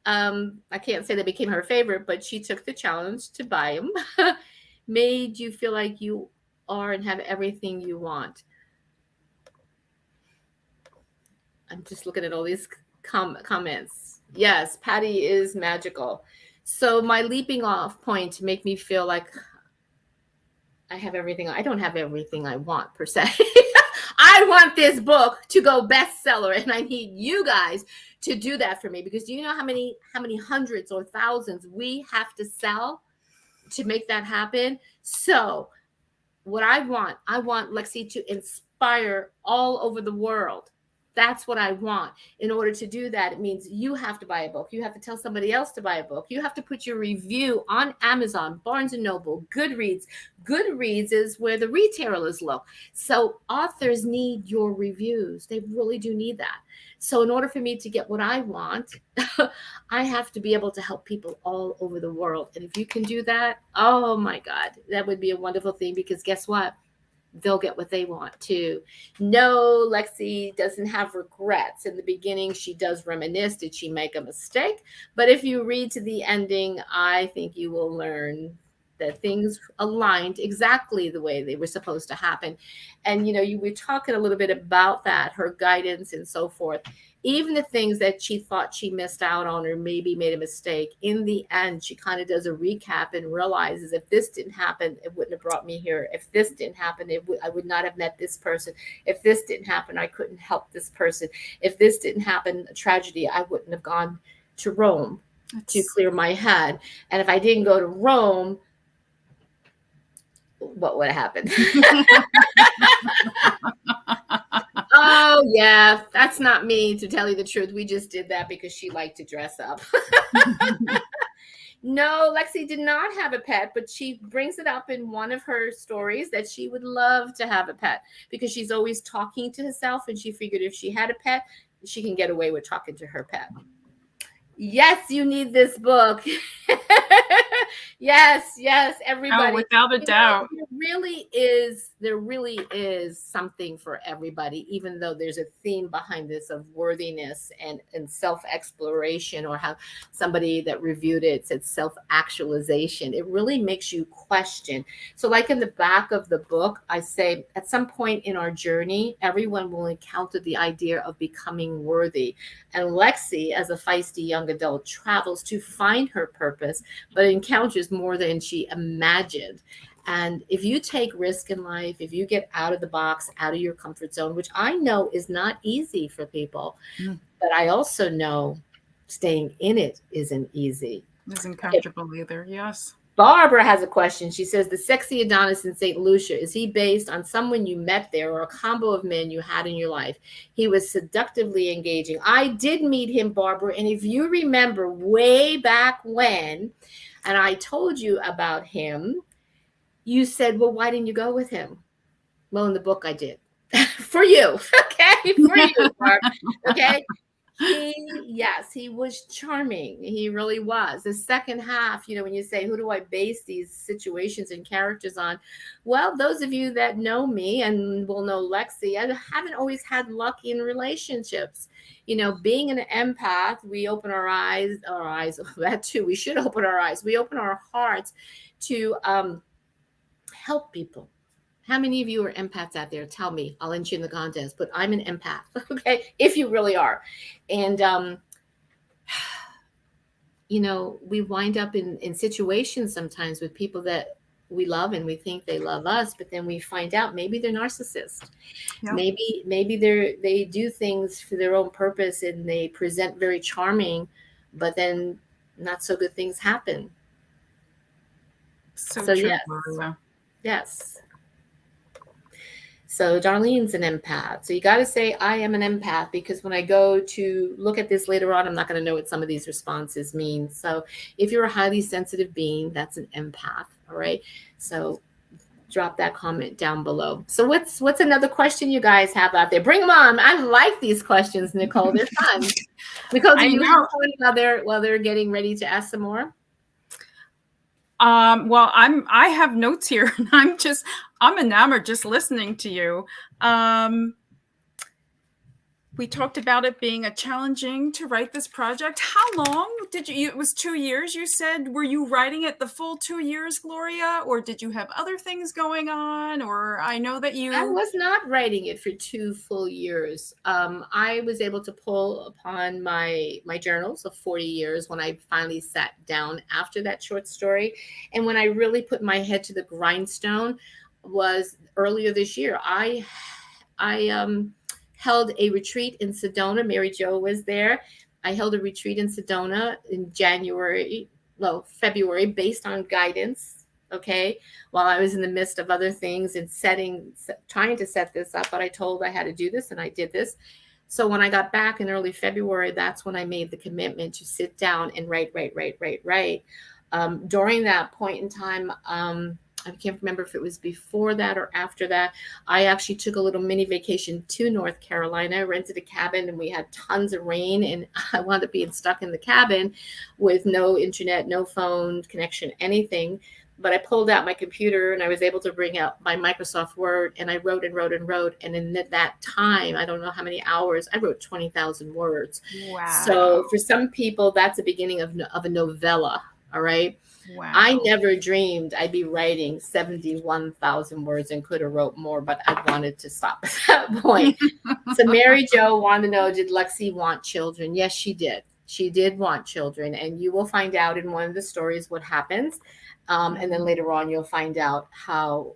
S1: I can't say they became her favorite, but she took the challenge to buy them. Made you feel like you are and have everything you want. I'm just looking at all these comments. Yes, Patty is magical. So my leaping off point to make me feel like I have everything. I don't have everything I want, per se. I want this book to go bestseller, and I need you guys to do that for me, because do you know how many hundreds or thousands we have to sell to make that happen? So what I want Lexi to inspire all over the world. That's what I want. In order to do that, it means you have to buy a book. You have to tell somebody else to buy a book. You have to put your review on Amazon, Barnes & Noble, Goodreads. Goodreads is where the retailers look. So authors need your reviews. They really do need that. So in order for me to get what I want, I have to be able to help people all over the world. And if you can do that, oh my God, that would be a wonderful thing, because guess what? They'll get what they want too. No, Lexi doesn't have regrets. In the beginning, she does reminisce. Did she make a mistake? But if you read to the ending, I think you will learn that things aligned exactly the way they were supposed to happen. And, you were talking a little bit about that, her guidance and so forth. Even the things that she thought she missed out on or maybe made a mistake, in the end, she kind of does a recap and realizes, if this didn't happen, it wouldn't have brought me here. If this didn't happen, I would not have met this person. If this didn't happen, I couldn't help this person. If this didn't happen, a tragedy, I wouldn't have gone to Rome. to
S2: It's
S1: clear my head. And if I didn't go to Rome, what would happen? Oh, yeah, that's not me, to tell you the truth. We just did that because she liked to dress up. No, Lexi did not have a pet, but she brings it up in one of her stories that she would love to have a pet because she's always talking to herself, and she figured if she had a pet, she can get away with talking to her pet. Yes, you need this book. Yes, yes,
S2: oh,
S1: everybody.
S2: without a
S1: You know,
S2: doubt.
S1: there really is something for everybody, even though there's a theme behind this of worthiness and self-exploration, or how somebody that reviewed it said self-actualization. It really makes you question. So, like in the back of the book, I say at some point in our journey, everyone will encounter the idea of becoming worthy. And Lexi, as a feisty young adult, travels to find her purpose, but encounters more than she imagined. And if you take risk in life, if you get out of the box, out of your comfort zone, which I know is not easy for people,
S2: Mm,
S1: but I also know staying in it isn't easy.
S2: isn't
S1: Okay,
S2: comfortable either. Yes.
S1: Barbara has a question. She says, the sexy Adonis in St. Lucia, is he based on someone you met there or a combo of men you had in your life? He was seductively engaging. I did meet him, Barbara. And if you remember way back when, and I told you about him, you said, well, why didn't you go with him? Well, in the book, I did. For you. Okay. For you, Barb. Okay. Yes, he was charming. He really was. The second half, when you say, who do I base these situations and characters on? Well, those of you that know me and will know Lexi, I haven't always had luck in relationships. Being an empath, we open our eyes, that too, we should open our eyes. We open our hearts to help people. How many of you are empaths out there? Tell me. I'll enter you in the contest. But I'm an empath, okay? If you really are. And we wind up in situations sometimes with people that we love and we think they love us, but then we find out maybe they're narcissists.
S2: Yep.
S1: Maybe they do things for their own purpose and they present very charming, but then not so good things happen.
S2: So
S1: So
S2: true,
S1: yes,
S2: Gloria.
S1: yes. So Darlene's an empath. So you got to say, I am an empath, because when I go to look at this later on, I'm not going to know what some of these responses mean. So if you're a highly sensitive being, that's an empath. All right. So drop that comment down below. So what's another question you guys have out there? Bring them on. I like these questions, Nicole. They're fun. Nicole, do
S2: I
S1: you have
S2: know.
S1: one while they're getting ready to ask some more?
S2: Well, I have notes here, and I'm enamored just listening to you. We talked about it being a challenging to write this project. How long did you? It was 2 years. You said, were you writing it the full 2 years, Gloria, or did you have other things going on? Or I know that
S1: I
S2: you.
S1: was not writing it for 2 full years. I was able to pull upon my journals of 40 years when I finally sat down after that short story, and when I really put my head to the grindstone was earlier this year. I held a retreat in Sedona. Mary Jo was there. I held a retreat in Sedona in February, based on guidance. Okay, while I was in the midst of other things and trying to set this up, but I told I had to do this and I did this. So when I got back in early February, that's when I made the commitment to sit down and write. During that point in time, I can't remember if it was before that or after that, I actually took a little mini vacation to North Carolina, rented a cabin, and we had tons of rain. And I wound up being stuck in the cabin with no internet, no phone connection, anything. But I pulled out my computer and I was able to bring out my Microsoft Word, and I wrote and wrote and wrote. And in that time, I don't know how many hours, I wrote 20,000 words.
S2: Wow.
S1: So for some people, that's the beginning of a novella. All right. I
S2: Wow.
S1: never dreamed I'd be writing 71,000 words, and could have wrote more, but I wanted to stop at that point. So Mary Jo wanted to know, did Lexi want children? Yes, she did. She did want children, and you will find out in one of the stories what happens. And then later on, you'll find out how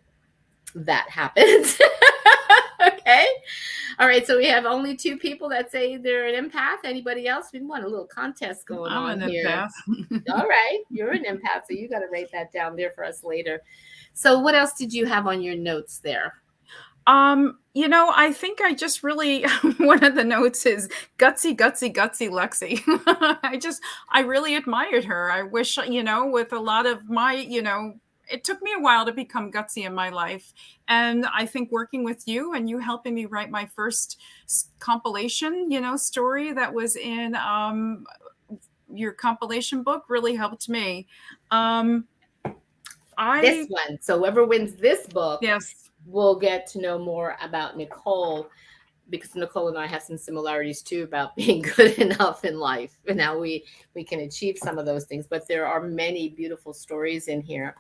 S1: that happens. Okay. All right, so we have only 2 people that say they're an empath. Anybody else? We want a little contest going
S2: I'm
S1: on
S2: an
S1: here.
S2: empath.
S1: All right, you're an empath, so you got to write that down there for us later. So, what else did you have on your notes there?
S2: I think I just really one of the notes is gutsy, gutsy, gutsy Lexi. I really admired her. I wish, with a lot of my, it took me a while to become gutsy in my life. And I think working with you and you helping me write my first compilation, story that was in your compilation book really helped me.
S1: This one. So, whoever wins this book
S2: Yes.
S1: will get to know more about Nicole, because Nicole and I have some similarities too about being good enough in life and how we can achieve some of those things. But there are many beautiful stories in here.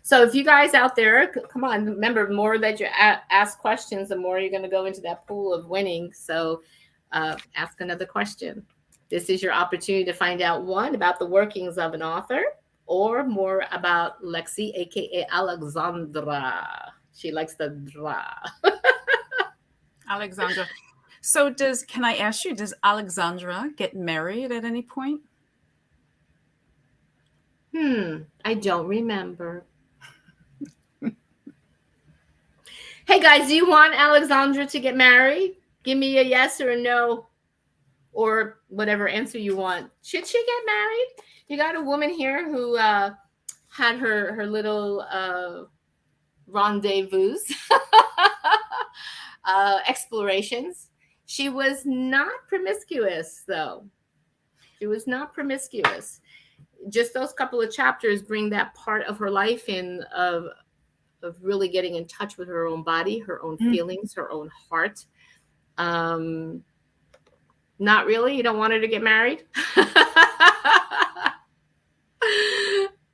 S1: So if you guys out there, come on, remember, more that you ask questions, the more you're going to go into that pool of winning. So ask another question. This is your opportunity to find out, one, about the workings of an author, or more about Lexi, aka Alexandra. She likes the dra.
S2: Alexandra. So can I ask you, does Alexandra get married at any point?
S1: I don't remember. Hey guys, do you want Alexandra to get married? Give me a yes or a no, or whatever answer you want. Should she get married? You got a woman here who had her little rendezvous, explorations. She was not promiscuous, though. She was not promiscuous. Just those couple of chapters bring that part of her life in, of really getting in touch with her own body, her own feelings, her own heart. Not really. You don't want her to get married?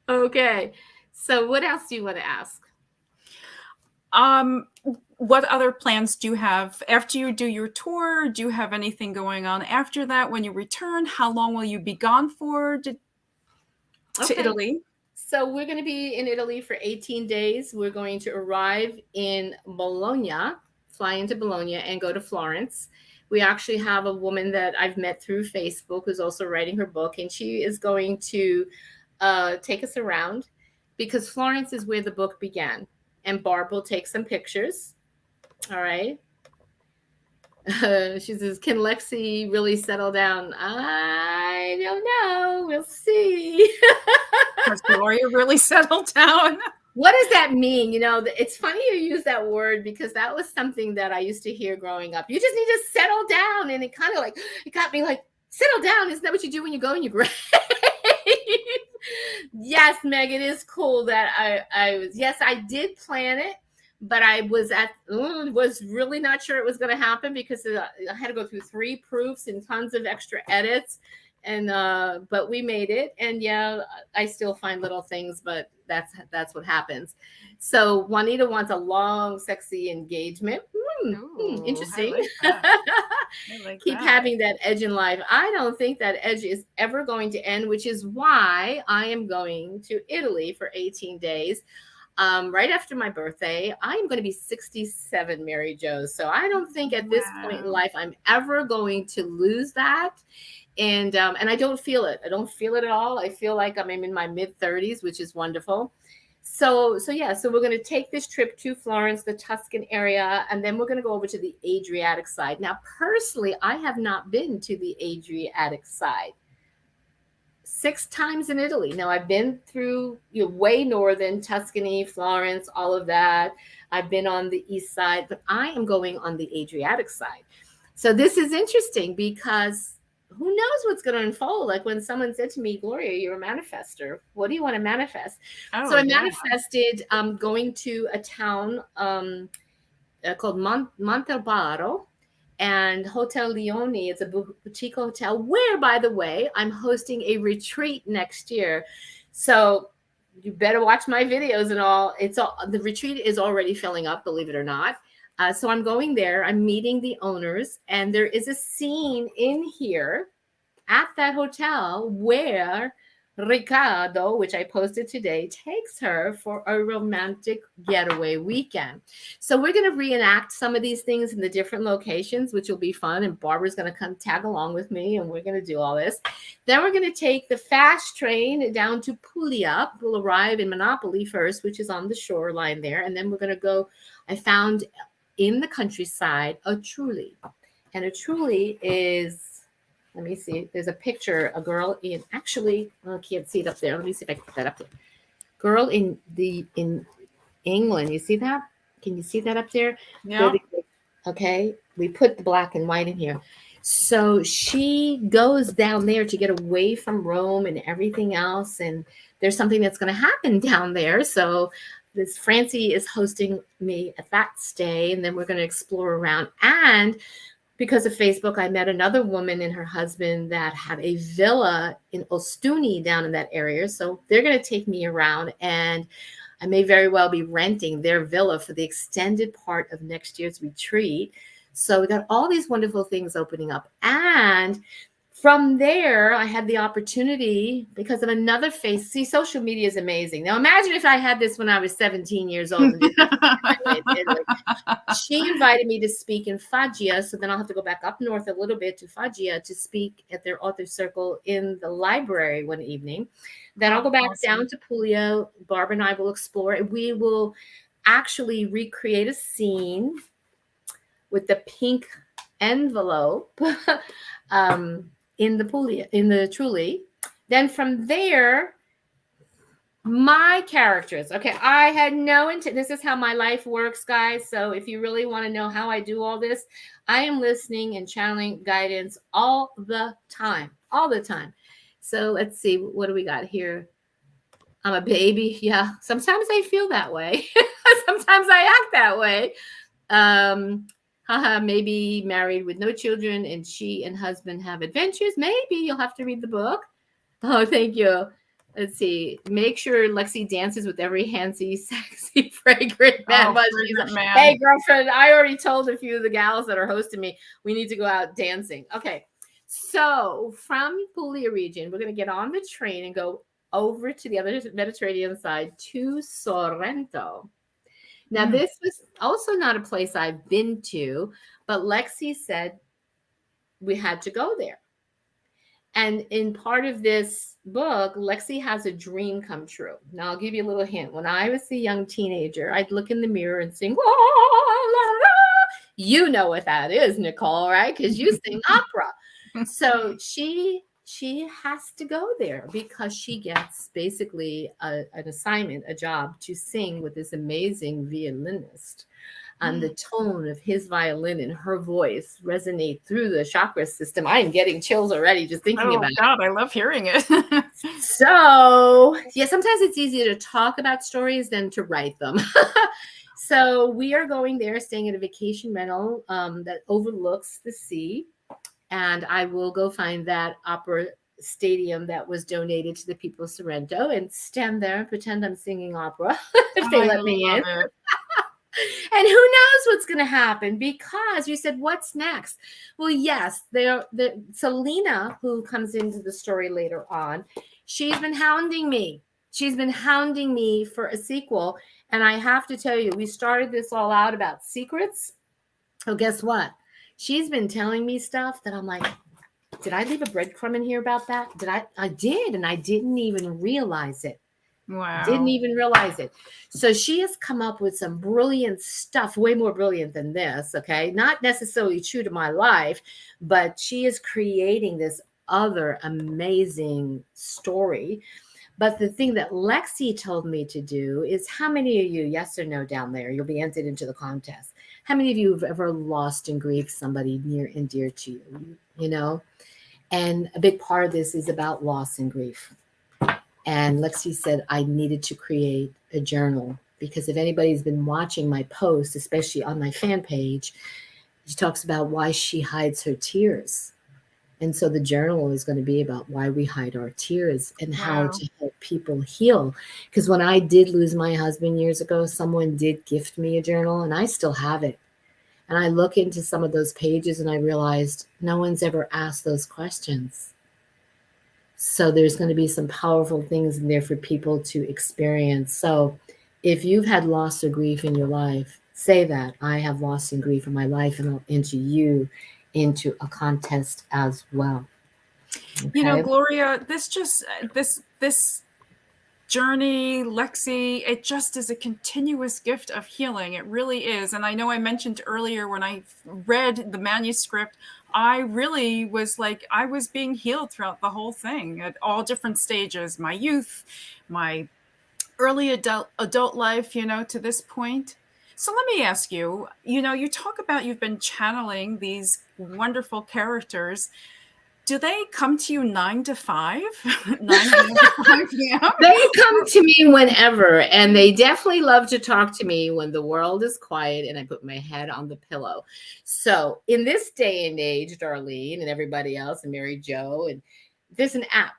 S1: Okay. So what else do you want to ask?
S2: What other plans do you have after you do your tour? Do you have anything going on after that when you return? How long will you be gone for to Italy?
S1: So we're going to be in Italy for 18 days. We're going to arrive in Bologna, fly into Bologna, and go to Florence. We actually have a woman that I've met through Facebook who's also writing her book, and she is going to take us around, because Florence is where the book began. And Barb will take some pictures. All right. She says, can Lexi really settle down? I don't know. We'll see.
S2: Has Gloria really settled down?
S1: What does that mean? It's funny you use that word, because that was something that I used to hear growing up. You just need to settle down. And it kind of it got me like, settle down. Isn't that what you do when you go in your grave? Yes, Meg, it is cool that I did plan it, but I was really not sure it was going to happen, because I had to go through 3 proofs and tons of extra edits. And but we made it. And yeah, I still find little things, but that's what happens. So Juanita wants a long, sexy engagement. Interesting. Keep having that edge in life. I don't think that edge is ever going to end, which is why I am going to Italy for 18 days. Right after my birthday. I am going to be 67, Mary Jo. So I don't think at this point in life I'm ever going to lose that. And I don't feel it. I don't feel it at all. I feel like I'm in my mid 30s, which is wonderful. So yeah, so we're going to take this trip to Florence, the Tuscan area, and then we're going to go over to the Adriatic side. Now, personally, I have not been to the Adriatic side. 6 times in Italy. Now, I've been through way northern Tuscany, Florence, all of that. I've been on the east side, but I am going on the Adriatic side. So this is interesting, because who knows what's going to unfold? Like when someone said to me, Gloria, you're a manifester. What do you want to manifest? So I manifested going to a town called Montalbano, and Hotel Leone. It's a boutique hotel where, by the way, I'm hosting a retreat next year. So you better watch my videos and all. The retreat is already filling up, believe it or not. So I'm going there. I'm meeting the owners, and there is a scene in here at that hotel where Ricardo, which I posted today, takes her for a romantic getaway weekend. So we're going to reenact some of these things in the different locations, which will be fun. And Barbara's going to come tag along with me, and we're going to do all this. Then we're going to take the fast train down to Puglia. We'll arrive in Monopoly first, which is on the shoreline there. And then we're going to go, I found in the countryside, a truly. And a truly is, let me see, there's a picture, a girl in, actually, I can't see it up there. Let me see if I can put that up there. Girl in England, you see that? Can you see that up there?
S2: Yeah.
S1: Okay, we put the black and white in here. So she goes down there to get away from Rome and everything else. And there's something that's going to happen down there. So this Francie is hosting me at that stay. And then we're going to explore around. And because of Facebook, I met another woman and her husband that have a villa in Ostuni down in that area. So they're going to take me around, and I may very well be renting their villa for the extended part of next year's retreat. So we got all these wonderful things opening up. And from there, I had the opportunity because of another face. See, social media is amazing. Now, imagine if I had this when I was 17 years old. She invited me to speak in Foggia. So then I'll have to go back up north a little bit to Foggia to speak at their author circle in the library one evening. Then I'll go back down to Puglia. Barbara and I will explore. And we will actually recreate a scene with the pink envelope. In the Puglia, in the Truly. Then from there, my characters. Okay, I had no intent. This is how my life works, guys. So if you really want to know how I do all this, I am listening and channeling guidance all the time. So let's see, what do we got here? I'm a baby. Yeah, sometimes I feel that way. Sometimes I act that way. Maybe married with no children, and she and husband have adventures. Maybe you'll have to read the book. Oh, thank you. Let's see. Make sure Lexi dances with every handsy, sexy, fragrant man. Hey, girlfriend, I already told a few of the gals that are hosting me, we need to go out dancing. Okay. So from Puglia region, we're going to get on the train and go over to the other Mediterranean side to Sorrento. Now, this was also not a place I've been to, but Lexi said we had to go there. And in part of this book, Lexi has a dream come true. Now, I'll give you a little hint. When I was a young teenager, I'd look in the mirror and sing, la, la, la. You know what that is, Nicole, right? Because you sing opera. So she has to go there because she gets basically an assignment, a job to sing with this amazing violinist. And the tone of his violin and her voice resonate through the chakra system. I am getting chills already just thinking about it.
S2: Oh, God, I love hearing it.
S1: So, yeah, sometimes it's easier to talk about stories than to write them. So we are going there, staying at a vacation rental that overlooks the sea. And I will go find that opera stadium that was donated to the people of Sorrento and stand there and pretend I'm singing opera if they let me in. And who knows what's going to happen, because you said, what's next? Well, yes, Selena, who comes into the story later on, she's been hounding me. She's been hounding me for a sequel. And I have to tell you, we started this all out about secrets. Oh, guess what? She's been telling me stuff that I'm like, did I leave a breadcrumb in here about that? I did, and I didn't even realize it.
S2: Wow.
S1: Didn't even realize it. So she has come up with some brilliant stuff, way more brilliant than this, okay? Not necessarily true to my life, but she is creating this other amazing story. But the thing that Lexi told me to do is, how many of you, yes or no, down there, you'll be entered into the contest. How many of you have ever lost in grief somebody near and dear to you, you know? And a big part of this is about loss and grief. And Lexi said I needed to create a journal, because if anybody's been watching my posts, especially on my fan page, she talks about why she hides her tears. And so the journal is going to be about why we hide our tears and how to help people heal. Because when I did lose my husband years ago, someone did gift me a journal, and I still have it. And I look into some of those pages and I realized no one's ever asked those questions. So there's going to be some powerful things in there for people to experience. So if you've had loss or grief in your life, say that I have loss and grief in my life, and I'll enter you into a contest as well.
S2: You know,
S1: Okay.
S2: Gloria, this journey, Lexi, it just is a continuous gift of healing. It really is. And I know I mentioned earlier when I read the manuscript, I really was like, I was being healed throughout the whole thing at all different stages, my youth, my early adult life, you know, to this point. So let me ask you, you know, you talk about you've been channeling these wonderful characters. Do they come to you 9 to 5? 9 a.m. to 5 p.m.?
S1: They come to me whenever, and they definitely love to talk to me when the world is quiet and I put my head on the pillow. So, in this day and age, Darlene and everybody else, and Mary Jo, and there's an app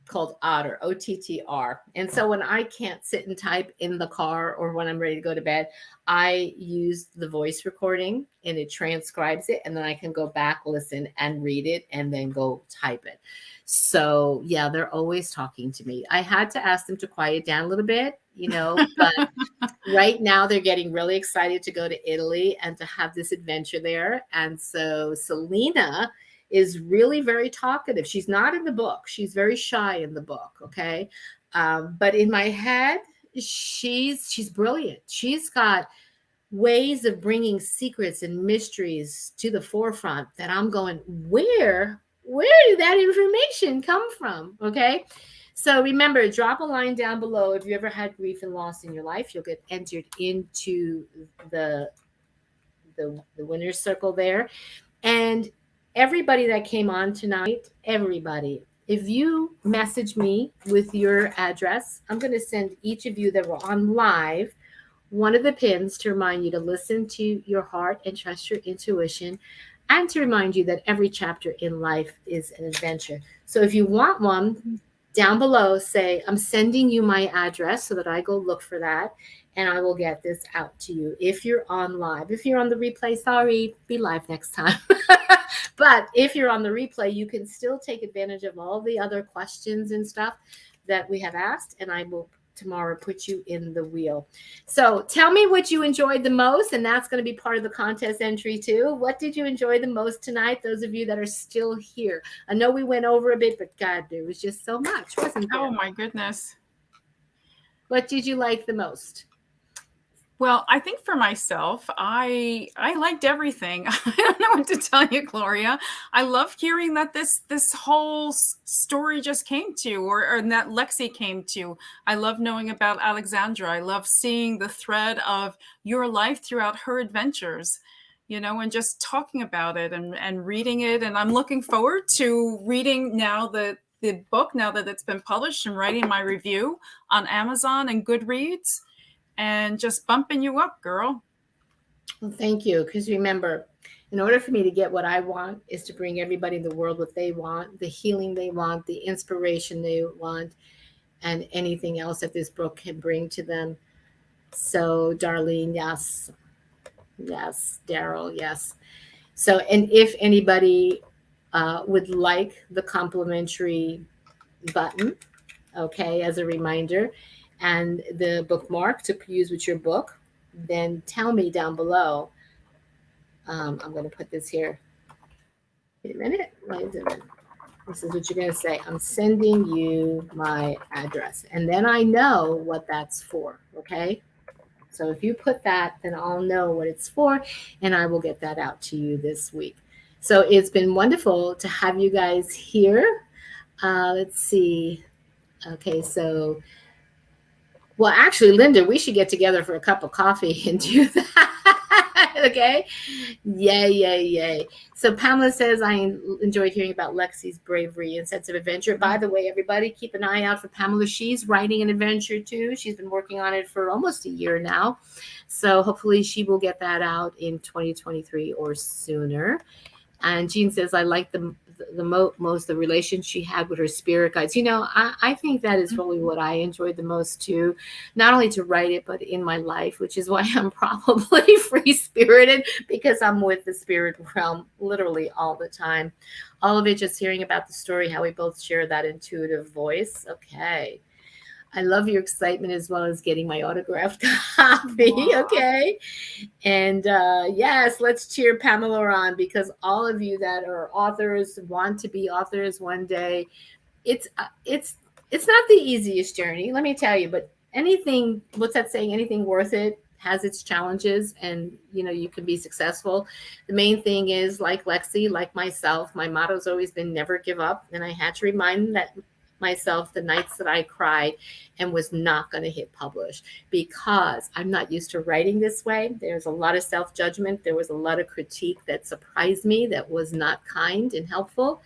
S1: called Otter, OTTR. And so when I can't sit and type in the car or when I'm ready to go to bed, I use the voice recording and it transcribes it. And then I can go back, listen, and read it and then go type it. So yeah, they're always talking to me. I had to ask them to quiet down a little bit, you know, but right now they're getting really excited to go to Italy and to have this adventure there. And so Selena is really very talkative. She's not in the book. She's very shy in the book. Okay. But in my head, she's brilliant. She's got ways of bringing secrets and mysteries to the forefront that I'm going, where did that information come from? Okay. So remember, drop a line down below. If you ever had grief and loss in your life, you'll get entered into the the winner's circle there. And everybody that came on tonight, everybody, if you message me with your address, I'm going to send each of you that were on live one of the pins to remind you to listen to your heart and trust your intuition, and to remind you that every chapter in life is an adventure. So if you want one, down below, say, I'm sending you my address so that I go look for that and I will get this out to you if you're on live. If you're on the replay, sorry, be live next time. But if you're on the replay, you can still take advantage of all the other questions and stuff that we have asked, and I will tomorrow put you in the wheel. So tell me what you enjoyed the most, and that's going to be part of the contest entry too. What did you enjoy the most tonight, those of you that are still here? I know we went over a bit, but God, there was just so much, wasn't there?
S2: Oh my goodness.
S1: What did you like the most?
S2: Well, I think for myself, I liked everything. I don't know what to tell you, Gloria. I love hearing that this whole story just came to, or that Lexi came to. I love knowing about Alexandra. I love seeing the thread of your life throughout her adventures, you know, and just talking about it and reading it. And I'm looking forward to reading now the book now that it's been published, and writing my review on Amazon and Goodreads. And just bumping you up, girl.
S1: Well, thank you. Because remember, in order for me to get what I want is to bring everybody in the world what they want, the healing they want, the inspiration they want, and anything else that this book can bring to them. So, Darlene, yes. Yes. Daryl, yes. So, and if anybody would like the complimentary button, okay, as a reminder, and the bookmark to use with your book, then tell me down below. I'm going to put this here. Wait a minute. Wait a minute. This is what you're going to say. I'm sending you my address. And then I know what that's for. Okay. So if you put that, then I'll know what it's for, and I will get that out to you this week. So it's been wonderful to have you guys here. Let's see. Okay. So, well, actually, Linda, we should get together for a cup of coffee and do that. Okay. Yay, yay, yay. So Pamela says, I enjoyed hearing about Lexi's bravery and sense of adventure. By the way, everybody, keep an eye out for Pamela. She's writing an adventure too. She's been working on it for almost a year now. So hopefully she will get that out in 2023 or sooner. And Jean says, I like most the relation she had with her spirit guides. I think that is really what I enjoyed the most too, not only to write it, but in my life, which is why I'm probably free spirited, because I'm with the spirit realm literally all the time. All of it, just hearing about the story, how we both share that intuitive voice. Okay. I love your excitement as well as getting my autographed copy.
S2: Aw.
S1: Okay. And yes, let's cheer Pamela on, because all of you that are authors, want to be authors one day, it's not the easiest journey, let me tell you. But anything, what's that saying? Anything worth it has its challenges, and you can be successful. The main thing is, like Lexi, like myself, my motto's always been never give up, and I had to remind that myself the nights that I cried and was not going to hit publish, because I'm not used to writing this way. There's a lot of self-judgment. There was a lot of critique that surprised me, that was not kind and helpful.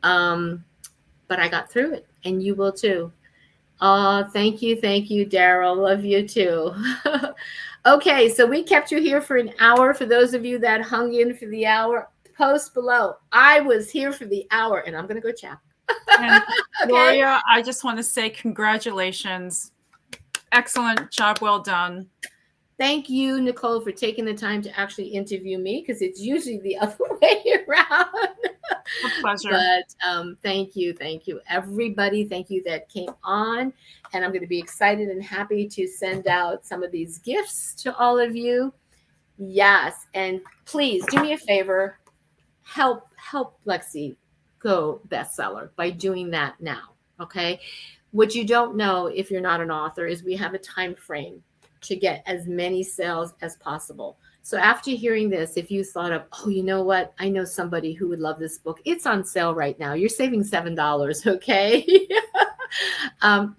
S1: um, but I got through it, and you will too. Oh, thank you, Daryl. Love you too. Okay, so we kept you here for an hour. For those of you that hung in for the hour, post below. I was here for the hour, and I'm going to go check.
S2: And
S1: Okay.
S2: Gloria, I just want to say congratulations. Excellent job, well done.
S1: Thank you, Nicole, for taking the time to actually interview me, because it's usually the other way around.
S2: A pleasure.
S1: But thank you, everybody. Thank you that came on, and I'm going to be excited and happy to send out some of these gifts to all of you. Yes, and please do me a favor, help Lexi go bestseller by doing that now. Okay, what you don't know, if you're not an author, is we have a time frame to get as many sales as possible. So after hearing this, if you thought of, oh, you know what? I know somebody who would love this book. It's on sale right now. You're saving $7, okay?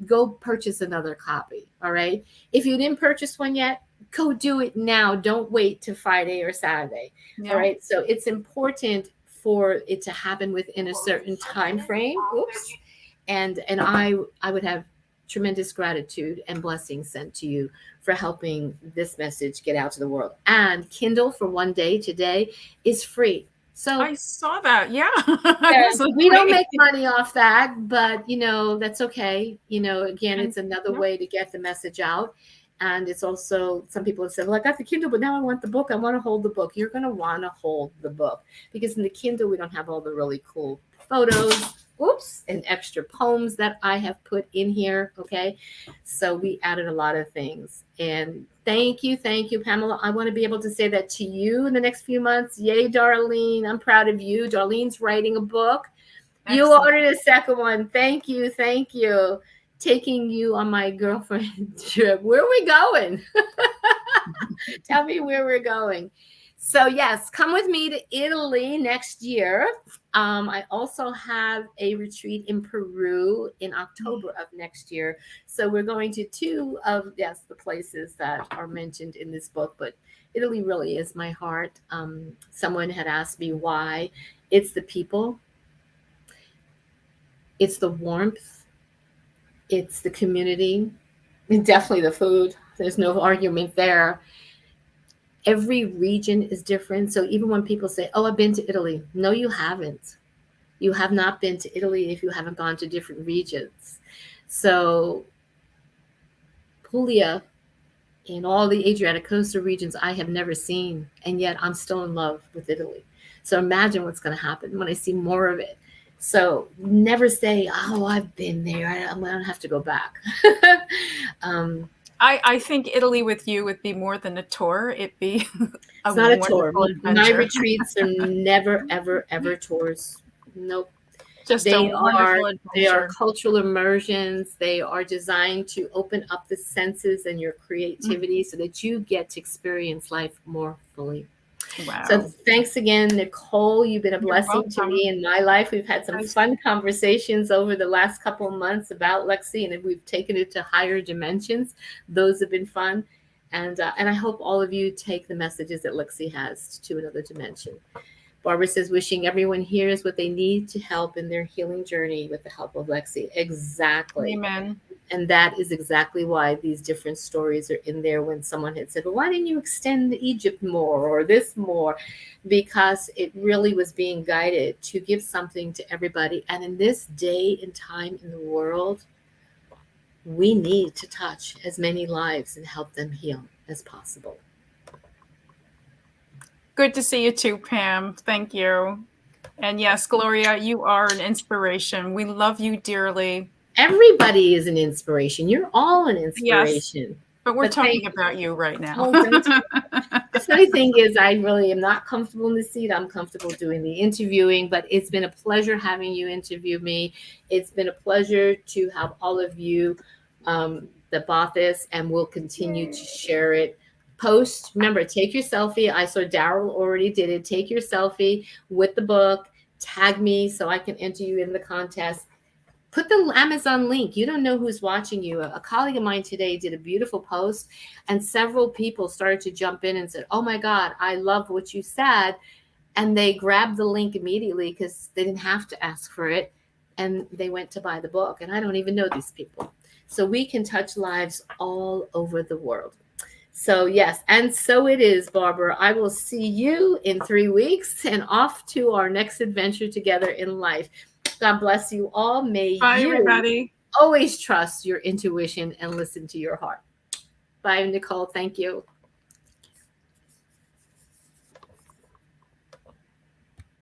S1: Go purchase another copy, all right? If you didn't purchase one yet, go do it now. Don't wait to Friday or Saturday, all right? So it's important for it to happen within a certain time frame. Oops. And I would have tremendous gratitude and blessings sent to you for helping this message get out to the world. And Kindle for one day today is free. So
S2: I saw that. Yeah.
S1: we don't make money off that, but that's okay. Again, it's another way to get the message out. And it's also, some people have said, well, I got the Kindle, but now I want the book. I want to hold the book. You're going to want to hold the book, because in the Kindle, we don't have all the really cool photos, and extra poems that I have put in here. Okay. So we added a lot of things. And thank you, Pamela. I want to be able to say that to you in the next few months. Yay, Darlene. I'm proud of you. Darlene's writing a book. Excellent. You ordered a second one. Thank you. Taking you on my girlfriend trip. Where are we going? Tell me where we're going. So yes, come with me to Italy next year. I also have a retreat in Peru in October of next year. So we're going to two of, the places that are mentioned in this book, but Italy really is my heart. Someone had asked me why. It's the people. It's the warmth. It's the community. And definitely the food. There's no argument there. Every region is different. So even when people say, oh, I've been to Italy. No, you haven't. You have not been to Italy if you haven't gone to different regions. So Puglia and all the Adriatic coastal regions I have never seen, and yet I'm still in love with Italy. So imagine what's going to happen when I see more of it. So never say, oh, I've been there. I don't have to go back.
S2: I think Italy with you would be more than a tour. It'd be
S1: it's not a tour.
S2: Adventure.
S1: My retreats are never, ever, ever tours. Nope.
S2: Just they
S1: are cultural immersions. They are designed to open up the senses and your creativity so that you get to experience life more fully.
S2: Wow.
S1: So thanks again, Nicole. You've been a blessing to me in my life. We've had some fun conversations over the last couple of months about Lexi, and we've taken it to higher dimensions. Those have been fun. And I hope all of you take the messages that Lexi has to another dimension. Barbara says, wishing everyone hears what they need to help in their healing journey with the help of Lexi. Exactly.
S2: Amen.
S1: And that is exactly why these different stories are in there. When someone had said, well, why didn't you extend Egypt more or this more? Because it really was being guided to give something to everybody. And in this day and time in the world, we need to touch as many lives and help them heal as possible.
S2: Good to see you too, Pam. Thank you. And yes, Gloria, you are an inspiration. We love you dearly.
S1: Everybody is an inspiration. You're all an
S2: Yes,
S1: inspiration.
S2: but we're
S1: But thank
S2: talking about you right now.
S1: Oh, don't you? The funny thing is, I really am not comfortable in the seat. I'm comfortable doing the interviewing, but it's been a pleasure having you interview me. It's been a pleasure to have all of you that bought this, and we'll continue to share it. Post, remember, take your selfie. I saw Daryl already did it. Take your selfie with the book, tag me so I can enter you in the contest. Put the Amazon link. You don't know who's watching you. A colleague of mine today did a beautiful post, and several people started to jump in and said, oh my God, I love what you said. And they grabbed the link immediately because they didn't have to ask for it. And they went to buy the book. And I don't even know these people. So we can touch lives all over the world. So, yes, and so it is, Barbara. I will see you in 3 weeks and off to our next adventure together in life. God bless you all. May
S2: Bye,
S1: you
S2: everybody.
S1: always trust your intuition and listen to your heart. Bye, Nicole. Thank you.